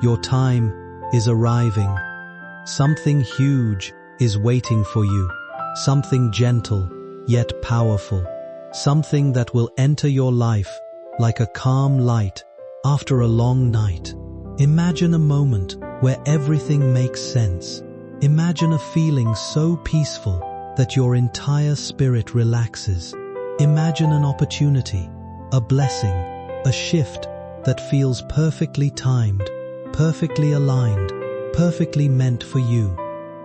your time is arriving. Something huge is waiting for you, something gentle yet powerful, something that will enter your life like a calm light after a long night. Imagine a moment where everything makes sense. Imagine a feeling so peaceful that your entire spirit relaxes. Imagine an opportunity, a blessing, a shift that feels perfectly timed, perfectly aligned, perfectly meant for you.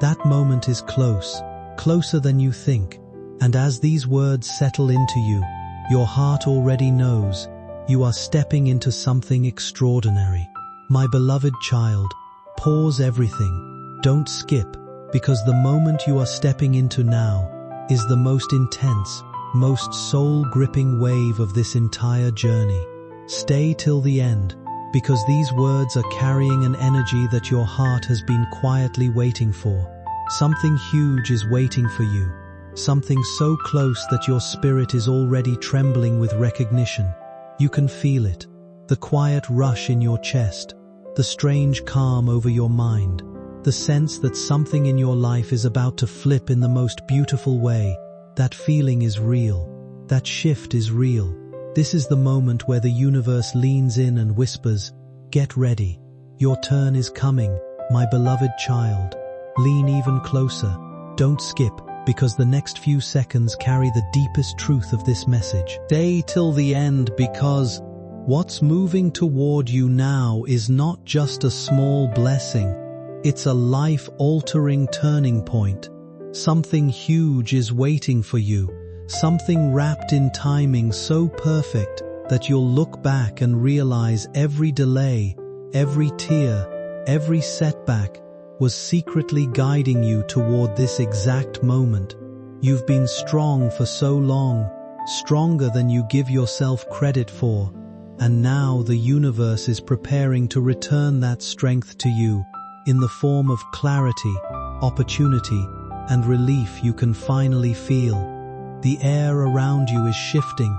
That moment is close, closer than you think. And as these words settle into you, your heart already knows you are stepping into something extraordinary. My beloved child, pause everything. Don't skip, because the moment you are stepping into now is the most intense, most soul-gripping wave of this entire journey. Stay till the end, because these words are carrying an energy that your heart has been quietly waiting for. Something huge is waiting for you, something so close that your spirit is already trembling with recognition. You can feel it, the quiet rush in your chest, the strange calm over your mind, the sense that something in your life is about to flip in the most beautiful way. That feeling is real. That shift is real. This is the moment where the universe leans in and whispers, "Get ready. Your turn is coming, my beloved child." Lean even closer. Don't skip, because the next few seconds carry the deepest truth of this message. Stay till the end, because what's moving toward you now is not just a small blessing. It's a life-altering turning point. Something huge is waiting for you. Something wrapped in timing so perfect that you'll look back and realize every delay, every tear, every setback was secretly guiding you toward this exact moment. You've been strong for so long, stronger than you give yourself credit for, and now the universe is preparing to return that strength to you in the form of clarity, opportunity, and relief you can finally feel. The air around you is shifting,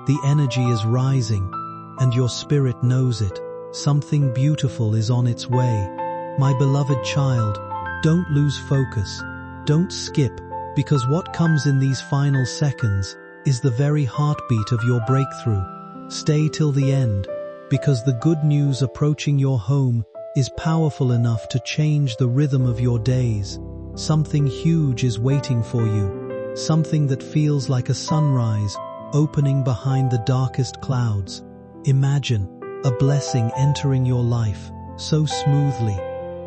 the energy is rising, and your spirit knows it. Something beautiful is on its way. My beloved child, don't lose focus. Don't skip, because what comes in these final seconds is the very heartbeat of your breakthrough. Stay till the end, because the good news approaching your home is powerful enough to change the rhythm of your days. Something huge is waiting for you. Something that feels like a sunrise opening behind the darkest clouds. Imagine a blessing entering your life so smoothly,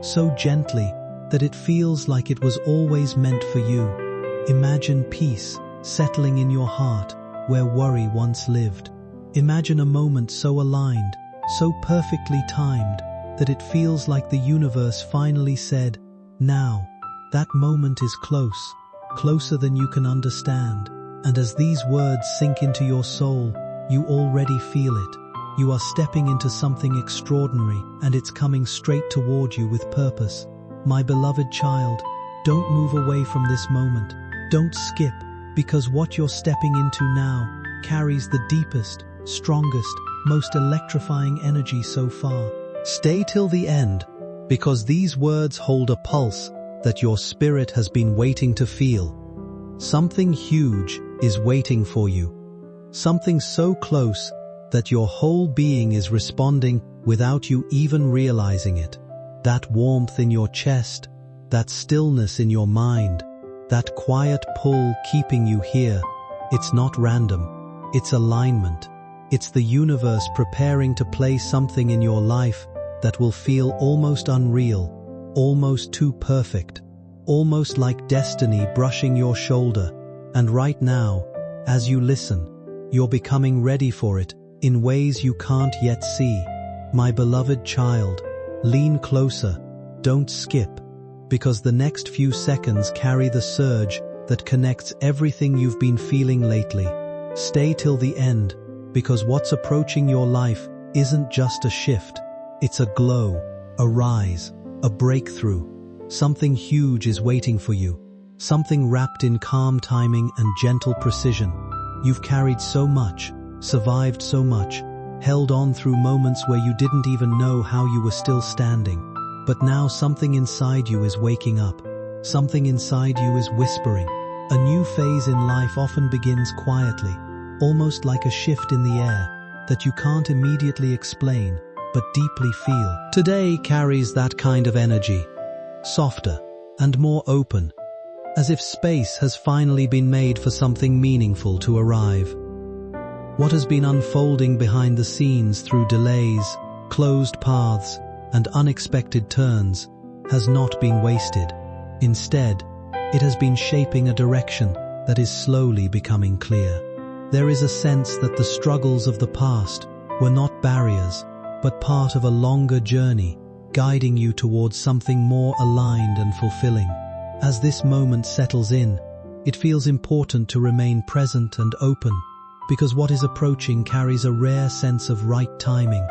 so gently, that it feels like it was always meant for you. Imagine peace settling in your heart where worry once lived. Imagine a moment so aligned, so perfectly timed, that it feels like the universe finally said, "Now." That moment is close, closer than you can understand. And as these words sink into your soul, you already feel it. You are stepping into something extraordinary, and it's coming straight toward you with purpose. My beloved child, don't move away from this moment. Don't skip, because what you're stepping into now carries the deepest, strongest, most electrifying energy so far. Stay till the end, because these words hold a pulse that your spirit has been waiting to feel. Something huge is waiting for you. Something so close that your whole being is responding without you even realizing it. That warmth in your chest, that stillness in your mind, that quiet pull keeping you here, it's not random. It's alignment. It's the universe preparing to place something in your life that will feel almost unreal, almost too perfect, almost like destiny brushing your shoulder. And right now, as you listen, you're becoming ready for it in ways you can't yet see. My beloved child, lean closer, don't skip, because the next few seconds carry the surge that connects everything you've been feeling lately. Stay till the end, because what's approaching your life isn't just a shift. It's a glow, a rise, a breakthrough. Something huge is waiting for you. Something wrapped in calm timing and gentle precision. You've carried so much, survived so much, held on through moments where you didn't even know how you were still standing. But now something inside you is waking up. Something inside you is whispering. A new phase in life often begins quietly, almost like a shift in the air that you can't immediately explain, but deeply feel. Today carries that kind of energy, softer and more open, as if space has finally been made for something meaningful to arrive. What has been unfolding behind the scenes through delays, closed paths, and unexpected turns has not been wasted. Instead, it has been shaping a direction that is slowly becoming clear. There is a sense that the struggles of the past were not barriers, but part of a longer journey, guiding you towards something more aligned and fulfilling. As this moment settles in, it feels important to remain present and open, because what is approaching carries a rare sense of right timing,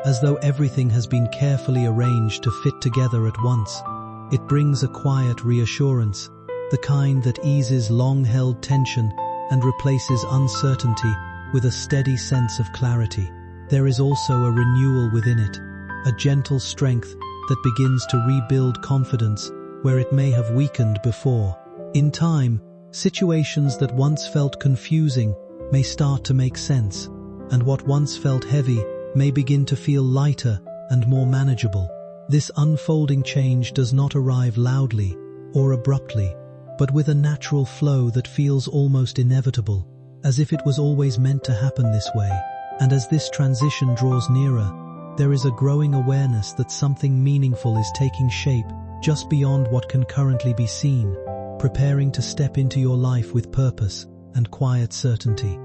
as though everything has been carefully arranged to fit together at once. It brings a quiet reassurance, the kind that eases long-held tension and replaces uncertainty with a steady sense of clarity. There is also a renewal within it, a gentle strength that begins to rebuild confidence where it may have weakened before. In time, situations that once felt confusing may start to make sense, and what once felt heavy may begin to feel lighter and more manageable. This unfolding change does not arrive loudly or abruptly, but with a natural flow that feels almost inevitable, as if it was always meant to happen this way. And as this transition draws nearer, there is a growing awareness that something meaningful is taking shape just beyond what can currently be seen, preparing to step into your life with purpose and quiet certainty.